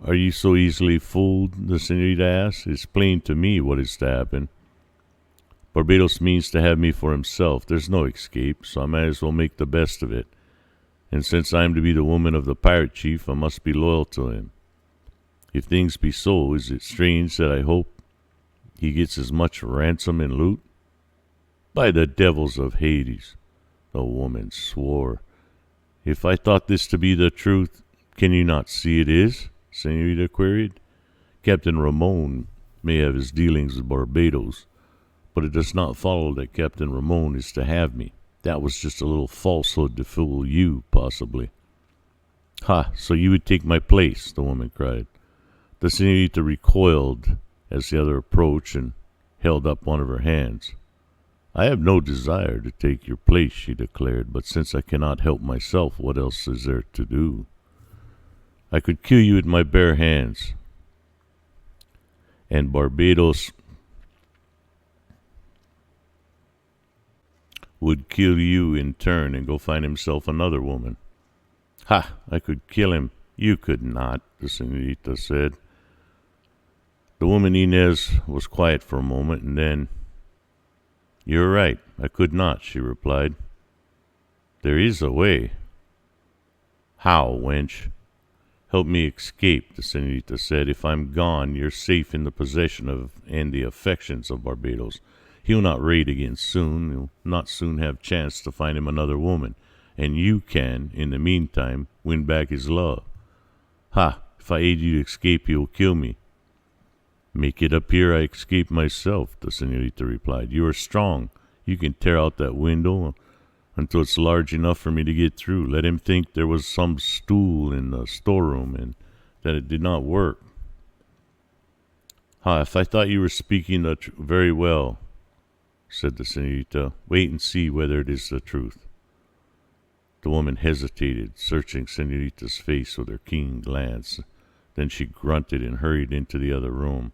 Are you so easily fooled?" the senorita asked. "It's plain to me what is to happen. Barbados means to have me for himself. There's no escape, so I might as well make the best of it. And since I am to be the woman of the pirate chief, I must be loyal to him. If things be so, is it strange that I hope he gets as much ransom and loot?" "By the devils of Hades," the woman swore. "If I thought this to be the truth, can you not see it is?" Senorita queried. "Captain Ramon may have his dealings with Barbados, but it does not follow that Captain Ramon is to have me. That was just a little falsehood to fool you, possibly." "Ha! So you would take my place," the woman cried. The senorita recoiled as the other approached and held up one of her hands. "I have no desire to take your place," she declared, "but since I cannot help myself, what else is there to do? I could kill you with my bare hands, and Barbados would kill you in turn and go find himself another woman." "Ha! I could kill him. You could not," the senorita said. The woman Inez was quiet for a moment, and then, "You're right, I could not," she replied. "There is a way." "How, wench?" "Help me escape," the senorita said. "If I'm gone, you're safe in the possession of and the affections of Barbados. He'll not raid again soon. He'll not soon have chance to find him another woman, and you can, in the meantime, win back his love." "Ha! If I aid you to escape, you'll kill me." "Make it appear I escape myself," the senorita replied. "You are strong. You can tear out that window until it's large enough for me to get through. Let him think there was some stool in the storeroom and that it did not work." "Ha! If I thought you were speaking very well," said the senorita. "Wait and see whether it is the truth." The woman hesitated, searching Senorita's face with her keen glance. Then she grunted and hurried into the other room,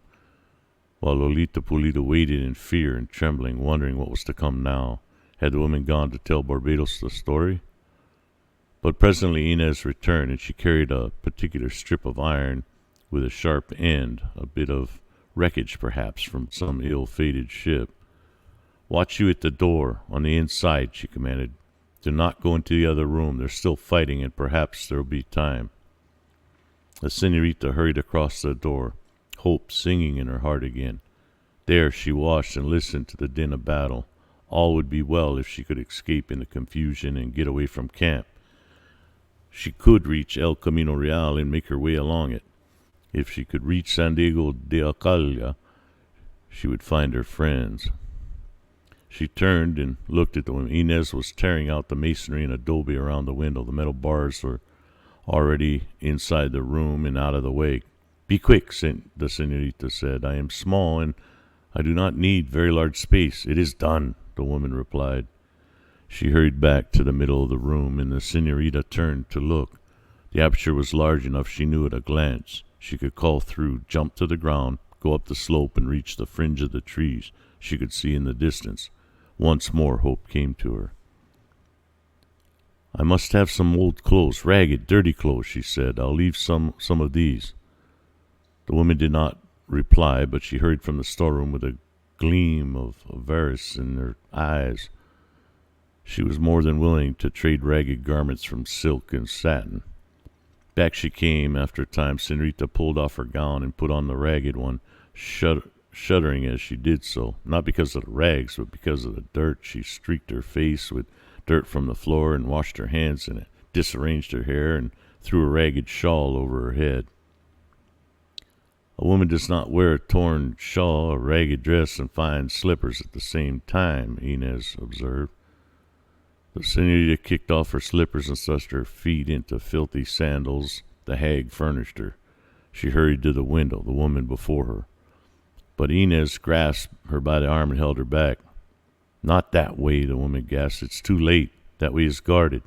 while Lolita Pulido waited in fear and trembling, wondering what was to come now. Had the woman gone to tell Barbados the story? But presently Inez returned, and she carried a particular strip of iron with a sharp end, a bit of wreckage perhaps from some ill-fated ship. "Watch you at the door, on the inside," she commanded. "Do not go into the other room. They're still fighting, and perhaps there'll be time." The senorita hurried across the door, hope singing in her heart again. There she watched and listened to the din of battle. All would be well if she could escape in the confusion and get away from camp. She could reach El Camino Real and make her way along it. If she could reach San Diego de Alcala, she would find her friends. She turned and looked at the woman. Inez was tearing out the masonry and adobe around the window. The metal bars were already inside the room and out of the way. Be quick, the senorita said. I am small, and I do not need very large space. It is done, the woman replied. She hurried back to the middle of the room, and the senorita turned to look. The aperture was large enough she knew at a glance. She could call through, jump to the ground, go up the slope, and reach the fringe of the trees she could see in the distance. Once more hope came to her. I must have some old clothes, ragged, dirty clothes, she said. I'll leave some of these. The woman did not reply, but she hurried from the storeroom with a gleam of avarice in her eyes. She was more than willing to trade ragged garments from silk and satin. Back she came. After a time, Senorita pulled off her gown and put on the ragged one, shuddering as she did so, not because of the rags, but because of the dirt. She streaked her face with dirt from the floor and washed her hands in it, disarranged her hair, and threw a ragged shawl over her head. A woman does not wear a torn shawl, a ragged dress, and fine slippers at the same time, Inez observed. The senorita kicked off her slippers and thrust her feet into filthy sandals the hag furnished her. She hurried to the window, the woman before her. But Inez grasped her by the arm and held her back. Not that way, the woman gasped. It's too late. That way is guarded.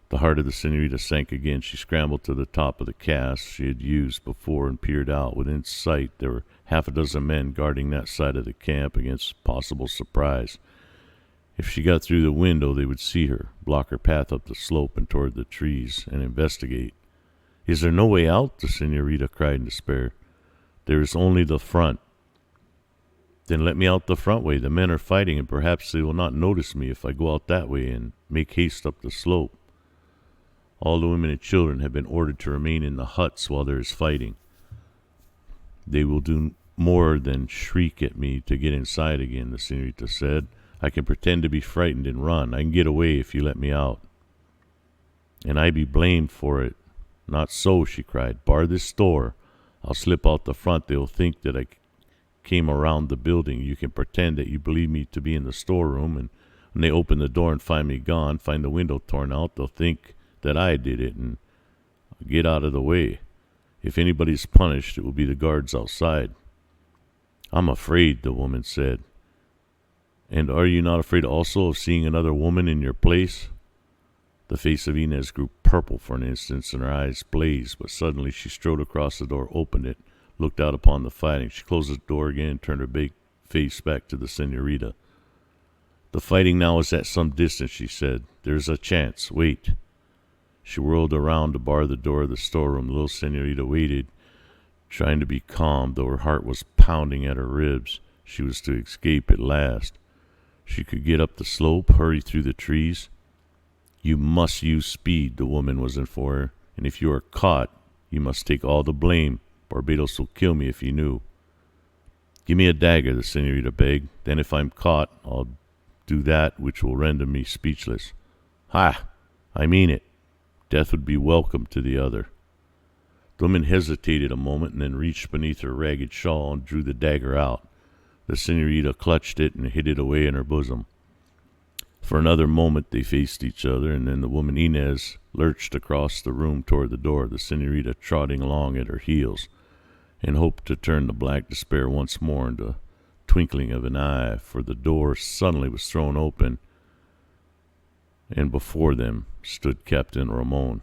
The heart of the senorita sank again. She scrambled to the top of the cask she had used before and peered out. Within sight there were half a dozen men guarding that side of the camp against possible surprise. If she got through the window, they would see her, block her path up the slope and toward the trees, and investigate. Is there no way out? The senorita cried in despair. There is only the front. Then let me out the front way. The men are fighting, and perhaps they will not notice me if I go out that way and make haste up the slope. All the women and children have been ordered to remain in the huts while there is fighting. They will do more than shriek at me to get inside again, the senorita said. I can pretend to be frightened and run. I can get away if you let me out. And I be blamed for it. Not so, she cried. Bar this door. I'll slip out the front. They will think that I came around the building. You can pretend that you believe me to be in the storeroom, and when they open the door and find me gone, find the window torn out, they'll think that I did it and get out of the way. If anybody's punished, it will be the guards outside. I'm afraid, the woman said. And are you not afraid also of seeing another woman in your place? The face of Inez grew purple for an instant, and her eyes blazed, but suddenly she strode across the door, opened it, looked out upon the fighting. She closed the door again and turned her big face back to the senorita. The fighting now is at some distance, she said. There's a chance. Wait. She whirled around to bar the door of the storeroom. The little senorita waited, trying to be calm, though her heart was pounding at her ribs. She was to escape at last. She could get up the slope, hurry through the trees. You must use speed, the woman was informing her, and if you are caught, you must take all the blame. Barbados will kill me if he knew. Give me a dagger, the senorita begged. Then if I'm caught, I'll do that which will render me speechless. Ha! I mean it. Death would be welcome to the other. The woman hesitated a moment and then reached beneath her ragged shawl and drew the dagger out. The senorita clutched it and hid it away in her bosom. For another moment they faced each other, and then the woman Inez lurched across the room toward the door, the senorita trotting along at her heels, and hoped to turn the black despair once more into a twinkling of an eye, for the door suddenly was thrown open, and before them stood Captain Ramon.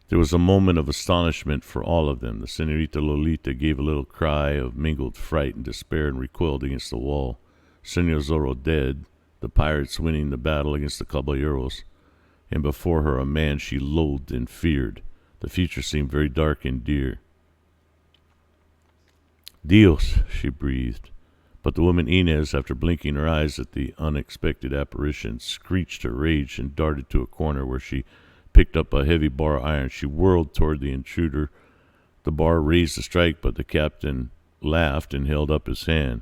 There was a moment of astonishment for all of them. The senorita Lolita gave a little cry of mingled fright and despair and recoiled against the wall. Senor Zorro dead, the pirates winning the battle against the caballeros, and before her a man she loathed and feared. The future seemed very dark and dear. Dios, she breathed. But the woman Inez, after blinking her eyes at the unexpected apparition, screeched her rage and darted to a corner where she picked up a heavy bar of iron. She whirled toward the intruder. The bar raised to strike, but the captain laughed and held up his hand.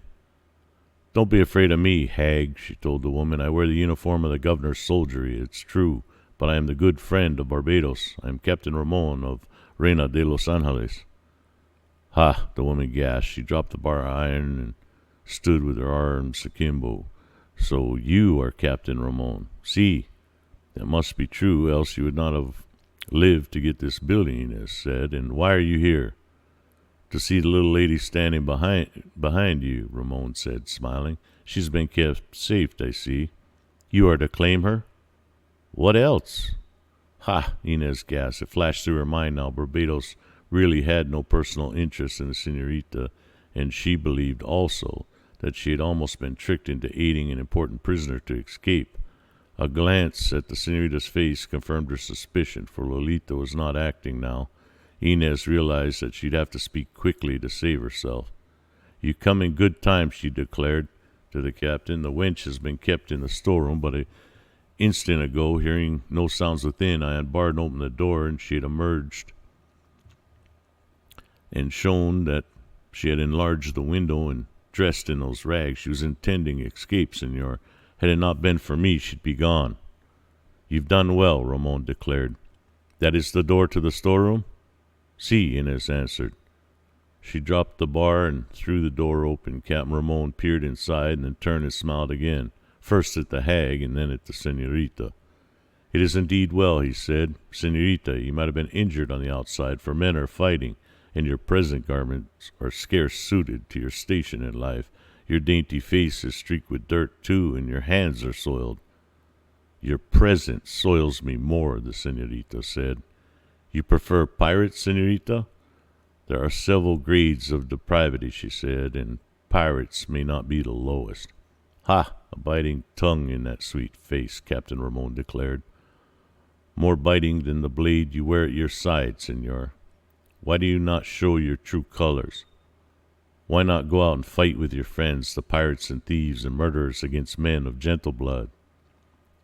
Don't be afraid of me, hag, she told the woman. I wear the uniform of the governor's soldiery, it's true, but I am the good friend of Barbados. I am Captain Ramon of Reina de los Angeles. Ha, the woman gasped. She dropped the bar of iron and stood with her arms akimbo. So you are Captain Ramon. See, that must be true, else you would not have Live to get this building, Inez said. And why are you here? To see the little lady standing behind you, Ramon said, smiling. She's been kept safe, I see. You are to claim her? What else? Ha, Inez gasped. It flashed through her mind now. Barbados really had no personal interest in the senorita, and she believed also that she had almost been tricked into aiding an important prisoner to escape. A glance at the senorita's face confirmed her suspicion, for Lolita was not acting now. Inez realized that she'd have to speak quickly to save herself. You come in good time, she declared to the captain. The wench has been kept in the storeroom, but an instant ago, hearing no sounds within, I unbarred and opened the door, and she had emerged and shown that she had enlarged the window and dressed in those rags. She was intending escape, senor. Had it not been for me, she'd be gone. You've done well, Ramon declared. That is the door to the storeroom? Si, Inez answered. She dropped the bar and threw the door open. Captain Ramon peered inside and then turned and smiled again, first at the hag and then at the senorita. It is indeed well, he said. Senorita, you might have been injured on the outside, for men are fighting, and your present garments are scarce suited to your station in life. Your dainty face is streaked with dirt, too, and your hands are soiled. Your present soils me more, the senorita said. You prefer pirates, senorita? There are several grades of depravity, she said, and pirates may not be the lowest. Ha! A biting tongue in that sweet face, Captain Ramon declared. More biting than the blade you wear at your side, senor. Why do you not show your true colors? Why not go out and fight with your friends, the pirates and thieves and murderers, against men of gentle blood?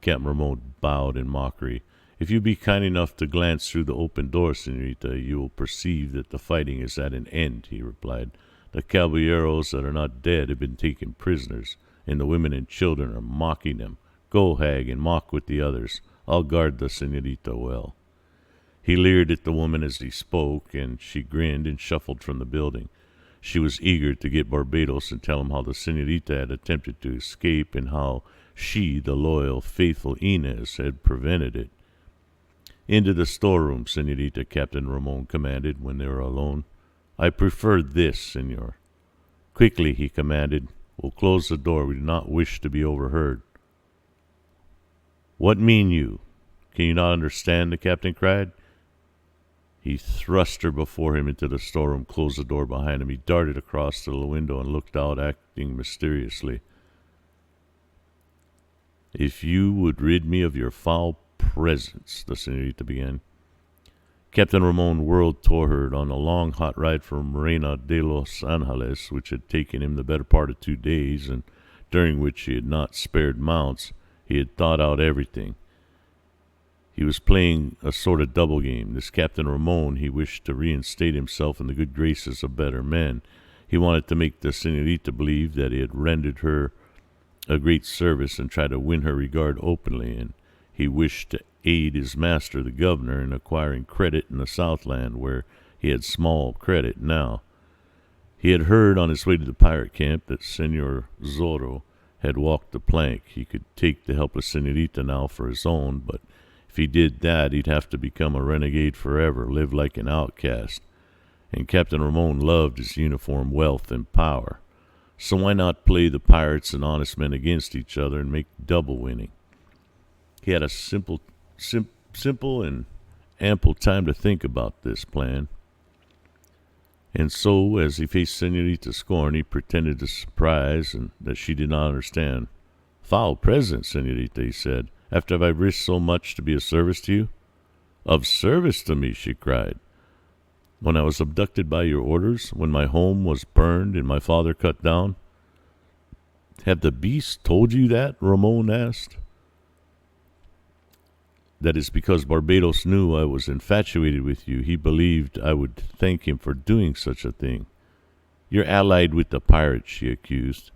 Captain Ramon bowed in mockery. If you be kind enough to glance through the open door, senorita, you will perceive that the fighting is at an end, he replied. The caballeros that are not dead have been taken prisoners, and the women and children are mocking them. Go, hag, and mock with the others. I'll guard the senorita well. He leered at the woman as he spoke, and she grinned and shuffled from the building. She was eager to get Barbados and tell him how the senorita had attempted to escape and how she, the loyal, faithful Inez, had prevented it. Into the storeroom, senorita, Captain Ramon commanded when they were alone. I prefer this, senor. Quickly, he commanded. We'll close the door. We do not wish to be overheard. What mean you? Can you not understand? The captain cried. He thrust her before him into the storeroom, closed the door behind him. He darted across to the window and looked out, acting mysteriously. If you would rid me of your foul presence, the senorita began. Captain Ramon whirled toward her on a long, hot ride from Reina de los Angeles, which had taken him the better part of 2 days, and during which he had not spared mounts. He had thought out everything. He was playing a sort of double game. This Captain Ramon, he wished to reinstate himself in the good graces of better men. He wanted to make the senorita believe that he had rendered her a great service and try to win her regard openly, and he wished to aid his master, the governor, in acquiring credit in the Southland, where he had small credit now. He had heard on his way to the pirate camp that Senor Zorro had walked the plank. He could take the helpless senorita now for his own, but if he did that, he'd have to become a renegade forever, live like an outcast. And Captain Ramon loved his uniform wealth and power. So why not play the pirates and honest men against each other and make double winning? He had a simple and ample time to think about this plan. And so, as he faced Senorita Scorn, he pretended to surprise and that she did not understand. Foul presence, Senorita, he said. After I've risked so much to be of service to you? Of service to me, she cried. When I was abducted by your orders, when my home was burned and my father cut down? Have the beasts told you that? Ramon asked. That is because Barbados knew I was infatuated with you. He believed I would thank him for doing such a thing. You're allied with the pirates, she accused.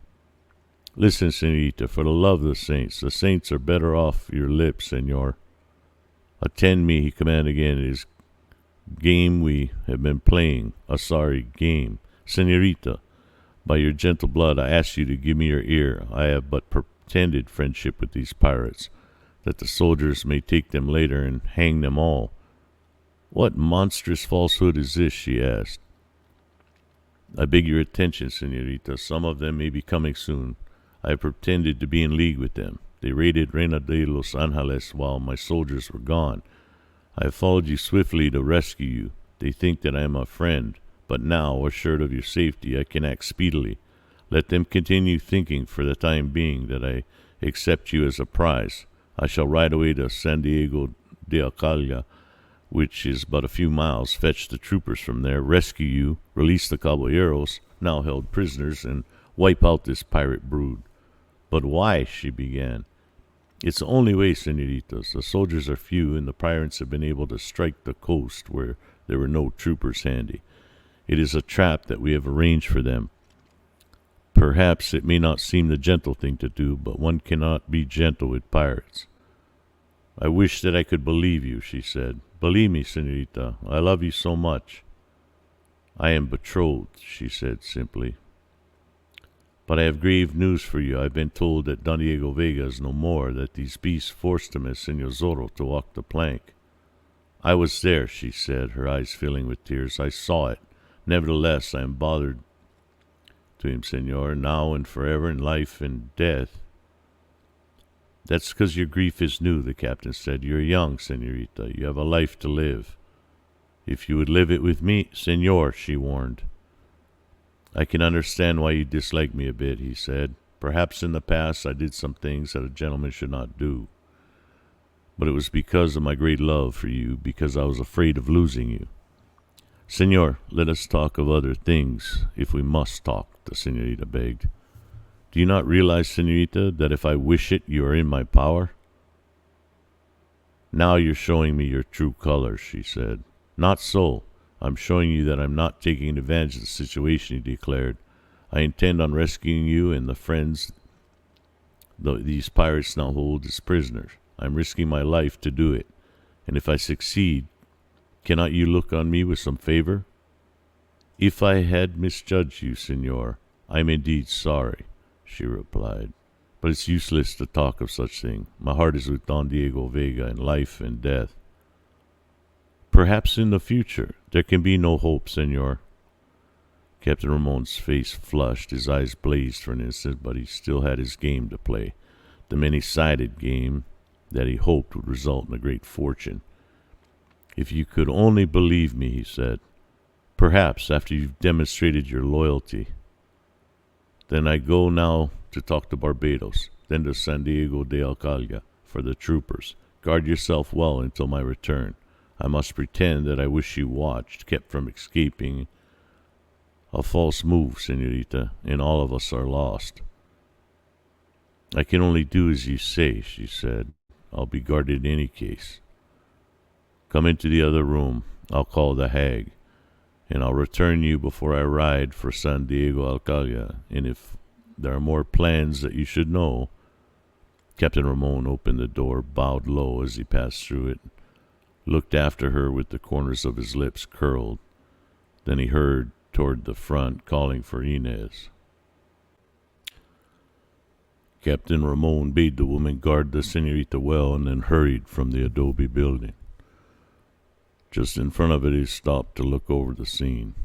Listen, senorita, for the love of the saints are better off your lips, senor. Attend me, he commanded again. It is game we have been playing, a sorry game. Senorita, by your gentle blood, I ask you to give me your ear. I have but pretended friendship with these pirates, that the soldiers may take them later and hang them all. What monstrous falsehood is this? She asked. I beg your attention, senorita. Some of them may be coming soon. I have pretended to be in league with them. They raided Reina de los Angeles while my soldiers were gone. I have followed you swiftly to rescue you. They think that I am a friend, but now, assured of your safety, I can act speedily. Let them continue thinking for the time being that I accept you as a prize. I shall ride away to San Diego de Alcala, which is but a few miles, fetch the troopers from there, rescue you, release the caballeros, now held prisoners, and wipe out this pirate brood. But why? She began. It's the only way, senoritas. The soldiers are few, and the pirates have been able to strike the coast where there were no troopers handy. It is a trap that we have arranged for them. Perhaps it may not seem the gentle thing to do, but one cannot be gentle with pirates. I wish that I could believe you, she said. Believe me, senorita, I love you so much. I am betrothed, she said simply. But I have grave news for you. I have been told that Don Diego Vega is no more, that these beasts forced him as Senor Zorro to walk the plank. I was there, she said, her eyes filling with tears. I saw it. Nevertheless, I am bothered to him, senor, now and forever, in life and death. That's because your grief is new, the captain said. You're young, senorita. You have a life to live. If you would live it with me, senor, she warned. I can understand why you dislike me a bit, he said. Perhaps in the past I did some things that a gentleman should not do. But it was because of my great love for you, because I was afraid of losing you. Senor, let us talk of other things, if we must talk, the senorita begged. Do you not realize, senorita, that if I wish it, you are in my power? Now you're showing me your true colors, she said. Not so. I'm showing you that I'm not taking advantage of the situation, he declared. I intend on rescuing you and the friends these pirates now hold as prisoners. I'm risking my life to do it. And if I succeed, cannot you look on me with some favor? If I had misjudged you, senor, I'm indeed sorry, she replied. But it's useless to talk of such thing. My heart is with Don Diego Vega in life and death. Perhaps in the future. There can be no hope, senor. Captain Ramon's face flushed. His eyes blazed for an instant, but he still had his game to play. The many-sided game that he hoped would result in a great fortune. If you could only believe me, he said. Perhaps after you've demonstrated your loyalty. Then I go now to talk to Barbados, then to San Diego de Alcala for the troopers. Guard yourself well until my return. I must pretend that I wish you watched, kept from escaping. A false move, senorita, and all of us are lost. I can only do as you say, she said. I'll be guarded in any case. Come into the other room. I'll call the hag, and I'll return you before I ride for San Diego Alcala. And if there are more plans that you should know. Captain Ramon opened the door, bowed low as he passed through it, looked after her with the corners of his lips curled. Then he hurried toward the front, calling for Inez. Captain Ramon bade the woman guard the senorita well and then hurried from the adobe building. Just in front of it, he stopped to look over the scene.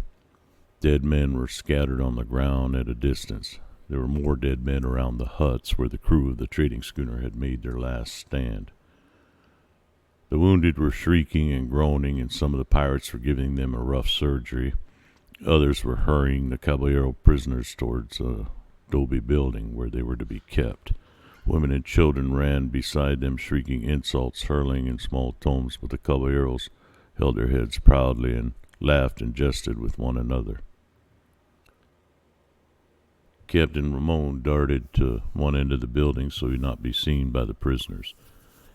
Dead men were scattered on the ground at a distance. There were more dead men around the huts where the crew of the trading schooner had made their last stand. The wounded were shrieking and groaning, and some of the pirates were giving them a rough surgery. Others were hurrying the caballero prisoners towards a adobe building where they were to be kept. Women and children ran beside them, shrieking insults, hurling in small tones, but the caballeros held their heads proudly and laughed and jested with one another. Captain Ramon darted to one end of the building so he would not be seen by the prisoners.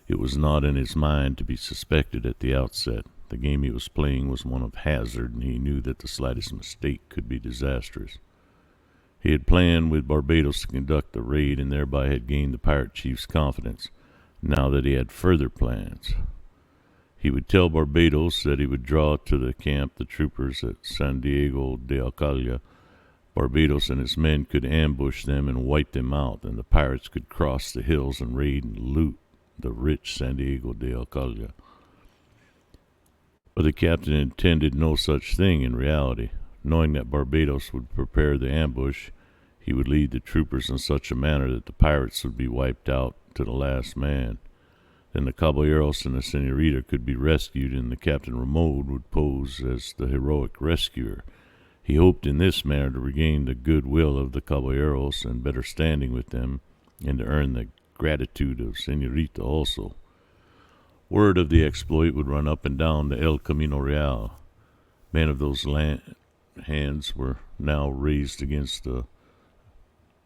It was not in his mind to be suspected at the outset. The game he was playing was one of hazard, and he knew that the slightest mistake could be disastrous. He had planned with Barbados to conduct the raid and thereby had gained the pirate chief's confidence. Now that he had further plans, he would tell Barbados that he would draw to the camp the troopers at San Diego de Alcala. Barbados and his men could ambush them and wipe them out, and the pirates could cross the hills and raid and loot the rich San Diego de Alcala. But the captain intended no such thing in reality. Knowing that Barbados would prepare the ambush, he would lead the troopers in such a manner that the pirates would be wiped out to the last man. Then the caballeros and the senorita could be rescued, and the Captain Ramon would pose as the heroic rescuer. He hoped in this manner to regain the goodwill of the caballeros and better standing with them, and to earn the gratitude of senorita also. Word of the exploit would run up and down the El Camino Real. Men of those hands were now raised against the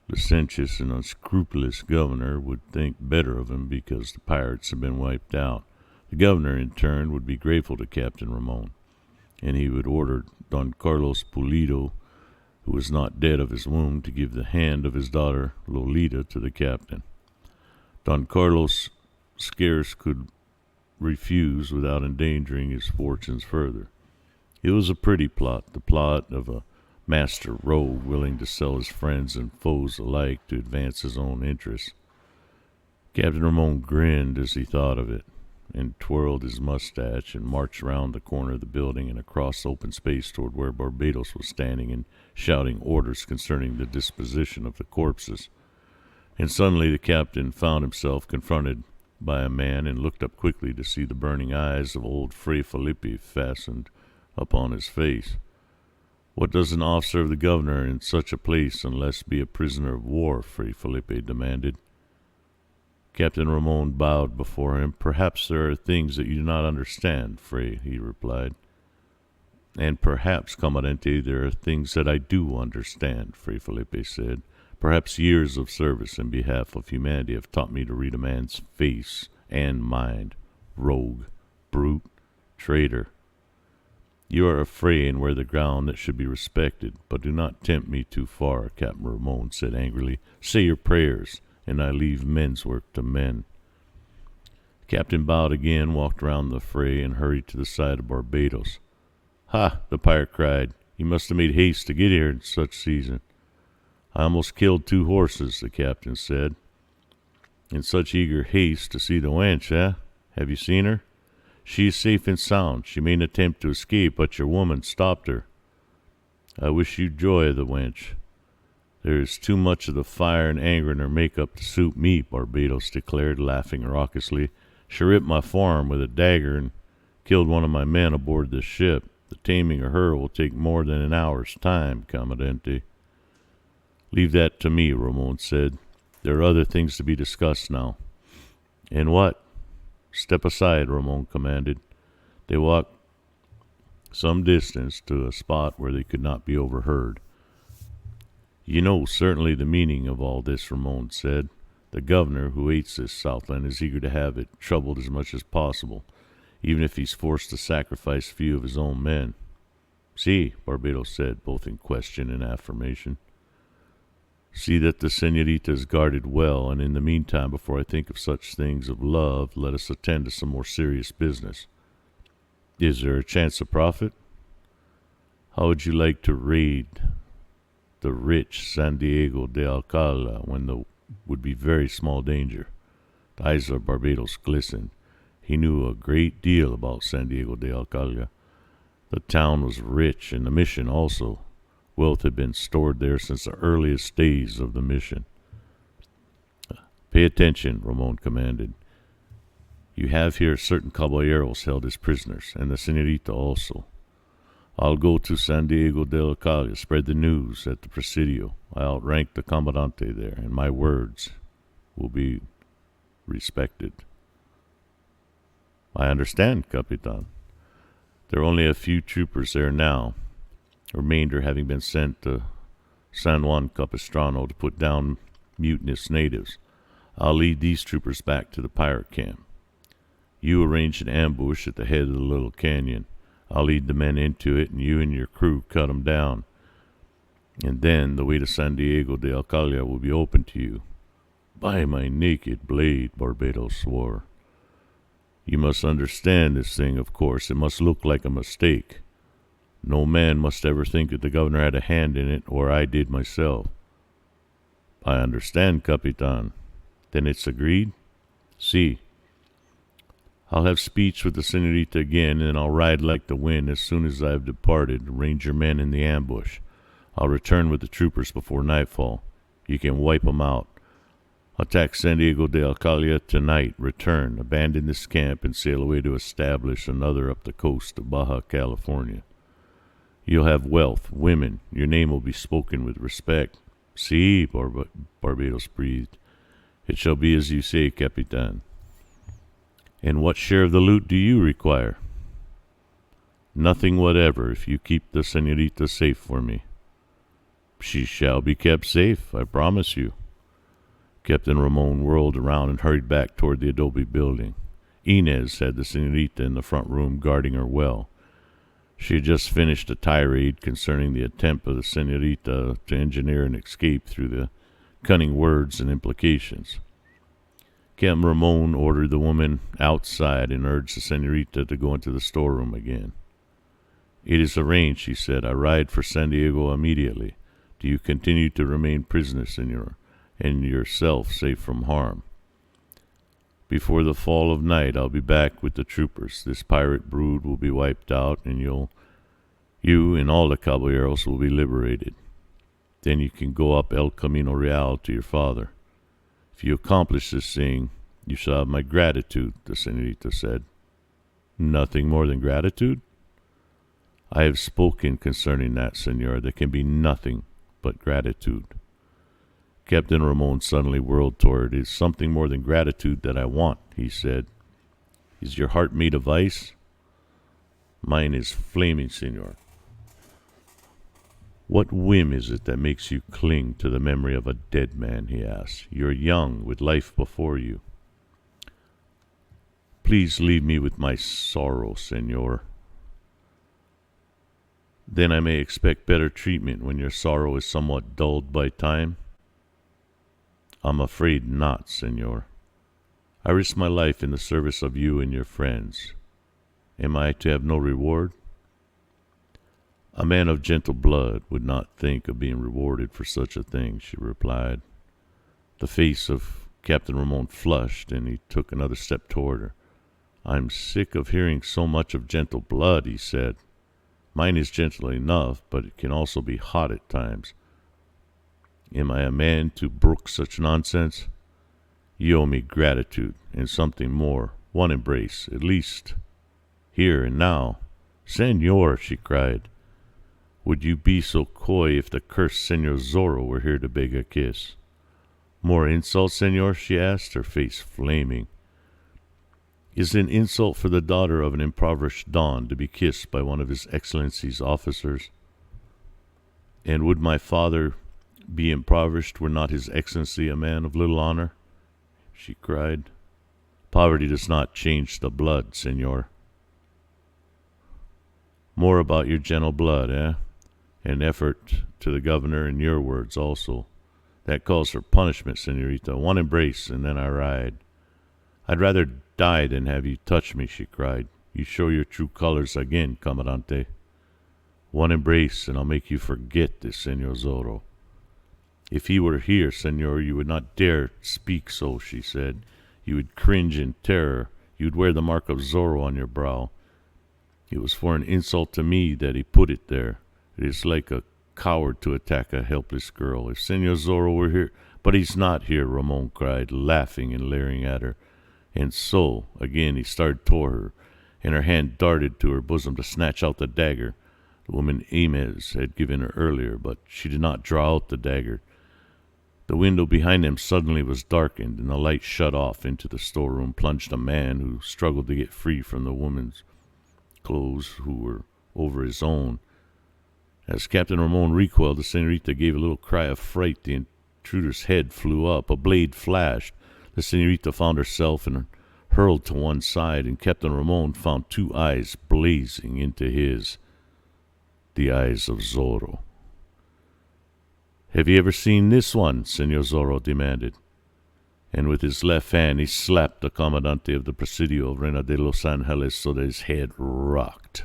licentious and unscrupulous governor would think better of him because the pirates had been wiped out. The governor, in turn, would be grateful to Captain Ramon, and he would order Don Carlos Pulido, who was not dead of his wound, to give the hand of his daughter Lolita to the captain. Don Carlos scarce could refuse without endangering his fortunes further. It was a pretty plot, the plot of a master rogue willing to sell his friends and foes alike to advance his own interests. Captain Ramon grinned as he thought of it, and twirled his mustache, and marched round the corner of the building and across open space toward where Barbados was standing and shouting orders concerning the disposition of the corpses. And suddenly the captain found himself confronted by a man, and looked up quickly to see the burning eyes of old Fray Felipe fastened upon his face. "What does an officer of the governor in such a place unless be a prisoner of war?" Fray Felipe demanded. Captain Ramon bowed before him. "Perhaps there are things that you do not understand, Fray," he replied. "And perhaps, Comandante, there are things that I do understand," Fray Felipe said. "Perhaps years of service in behalf of humanity have taught me to read a man's face and mind. Rogue, brute, traitor. You are a Fray and wear the ground that should be respected, but do not tempt me too far," Captain Ramon said angrily. "Say your prayers, and I leave men's work to men." The captain bowed again, walked round the Fray, and hurried to the side of Barbados. "Ha!" the pirate cried. "You must have made haste to get here in such season." "I almost killed 2 horses," the captain said. "In such eager haste to see the wench, eh? Have you seen her?" "She is safe and sound. She made an attempt to escape, but your woman stopped her." "I wish you joy of the wench. There is too much of the fire and anger in her make-up to suit me," Barbados declared, laughing raucously. "She ripped my forearm with a dagger and killed one of my men aboard this ship. The taming of her will take more than an hour's time, Commandante." "Leave that to me," Ramon said. "There are other things to be discussed now." "And what?" "Step aside," Ramon commanded. They walked some distance to a spot where they could not be overheard. "You know certainly the meaning of all this," Ramon said. "The governor, who hates this Southland, is eager to have it troubled as much as possible, even if he's forced to sacrifice a few of his own men." "See," Barbados said, both in question and affirmation. "See that the senorita is guarded well, and in the meantime, before I think of such things of love, let us attend to some more serious business. Is there a chance of profit? How would you like to raid the rich San Diego de Alcala when there would be very small danger?" The eyes of Barbados glistened. He knew a great deal about San Diego de Alcala. The town was rich, and the mission also. Wealth had been stored there since the earliest days of the mission. "Pay attention," Ramon commanded. "You have here certain caballeros held as prisoners, and the senorita also. I'll go to San Diego de Alcala, spread the news at the Presidio. I outrank the Comandante there, and my words will be respected." "I understand, Capitan. There are only a few troopers there now, the remainder having been sent to San Juan Capistrano to put down mutinous natives. I'll lead these troopers back to the pirate camp. You arrange an ambush at the head of the little canyon. I'll lead the men into it, and you and your crew cut 'em down. And then the way to San Diego de Alcala will be open to you." "By my naked blade," Barbados swore. "You must understand this thing, of course. It must look like a mistake. No man must ever think that the governor had a hand in it, or I did myself." "I understand, Capitan. Then it's agreed?" "Si. I'll have speech with the senorita again, and I'll ride like the wind as soon as I have departed. Arrange your men in the ambush. I'll return with the troopers before nightfall. You can wipe 'em out. Attack San Diego de Alcala tonight. Return, abandon this camp, and sail away to establish another up the coast of Baja California. You'll have wealth, women. Your name will be spoken with respect. Si, Barbados breathed. It shall be as you say, Capitan. And what share of the loot do you require? Nothing whatever, if you keep the senorita safe for me. She shall be kept safe, I promise you. Captain Ramon whirled around and hurried back toward the adobe building. Inez had the senorita in the front room guarding her well. She had just finished a tirade concerning the attempt of the senorita to engineer an escape through the cunning words and implications. Captain Ramon ordered the woman outside and urged the senorita to go into the storeroom again. It is arranged, she said. I ride for San Diego immediately. Do you continue to remain prisoner, senor, and yourself safe from harm? Before the fall of night, I'll be back with the troopers. This pirate brood will be wiped out, and you and all the caballeros will be liberated. Then you can go up El Camino Real to your father. If you accomplish this thing, you shall have my gratitude, the senorita said. Nothing more than gratitude? I have spoken concerning that, senor. There can be nothing but gratitude. Captain Ramon suddenly whirled toward. It is something more than gratitude that I want, he said. Is your heart made of ice? Mine is flaming, senor. What whim is it that makes you cling to the memory of a dead man, he asked. You're young, with life before you. Please leave me with my sorrow, senor. Then I may expect better treatment when your sorrow is somewhat dulled by time? I'm afraid not, senor. I risk my life in the service of you and your friends. Am I to have no reward? A man of gentle blood would not think of being rewarded for such a thing, she replied. The face of Captain Ramon flushed, and he took another step toward her. I'm sick of hearing so much of gentle blood, he said. Mine is gentle enough, but it can also be hot at times. Am I a man to brook such nonsense? You owe me gratitude, and something more, one embrace, at least. Here and now. Senor, she cried. Would you be so coy if the cursed Senor Zorro were here to beg a kiss? More insult, senor? She asked, her face flaming. Is it an insult for the daughter of an impoverished Don to be kissed by one of His Excellency's officers? And would my father be impoverished were not His Excellency a man of little honor? She cried. Poverty does not change the blood, senor. More about your gentle blood, eh? An effort to the governor, and your words also. That calls for punishment, senorita. One embrace, and then I ride. I'd rather die than have you touch me, she cried. You show your true colors again, Comandante. One embrace, and I'll make you forget this, Senor Zorro. If he were here, senor, you would not dare speak so, she said. You would cringe in terror. You would wear the mark of Zorro on your brow. It was for an insult to me that he put it there. It is like a coward to attack a helpless girl. If Senor Zorro were here— But he's not here, Ramon cried, laughing and leering at her. And so, again, he started toward her, and her hand darted to her bosom to snatch out the dagger the woman Inez had given her earlier, but she did not draw out the dagger. The window behind them suddenly was darkened, and the light shut off. Into the storeroom plunged a man who struggled to get free from the woman's clothes, who were over his own. As Captain Ramon recoiled, the senorita gave a little cry of fright. The intruder's head flew up. A blade flashed. The senorita found herself and hurled to one side, and Captain Ramon found two eyes blazing into his. The eyes of Zorro. Have you ever seen this one? Senor Zorro demanded. And with his left hand he slapped the Comandante of the Presidio of Reina de los Angeles so that his head rocked.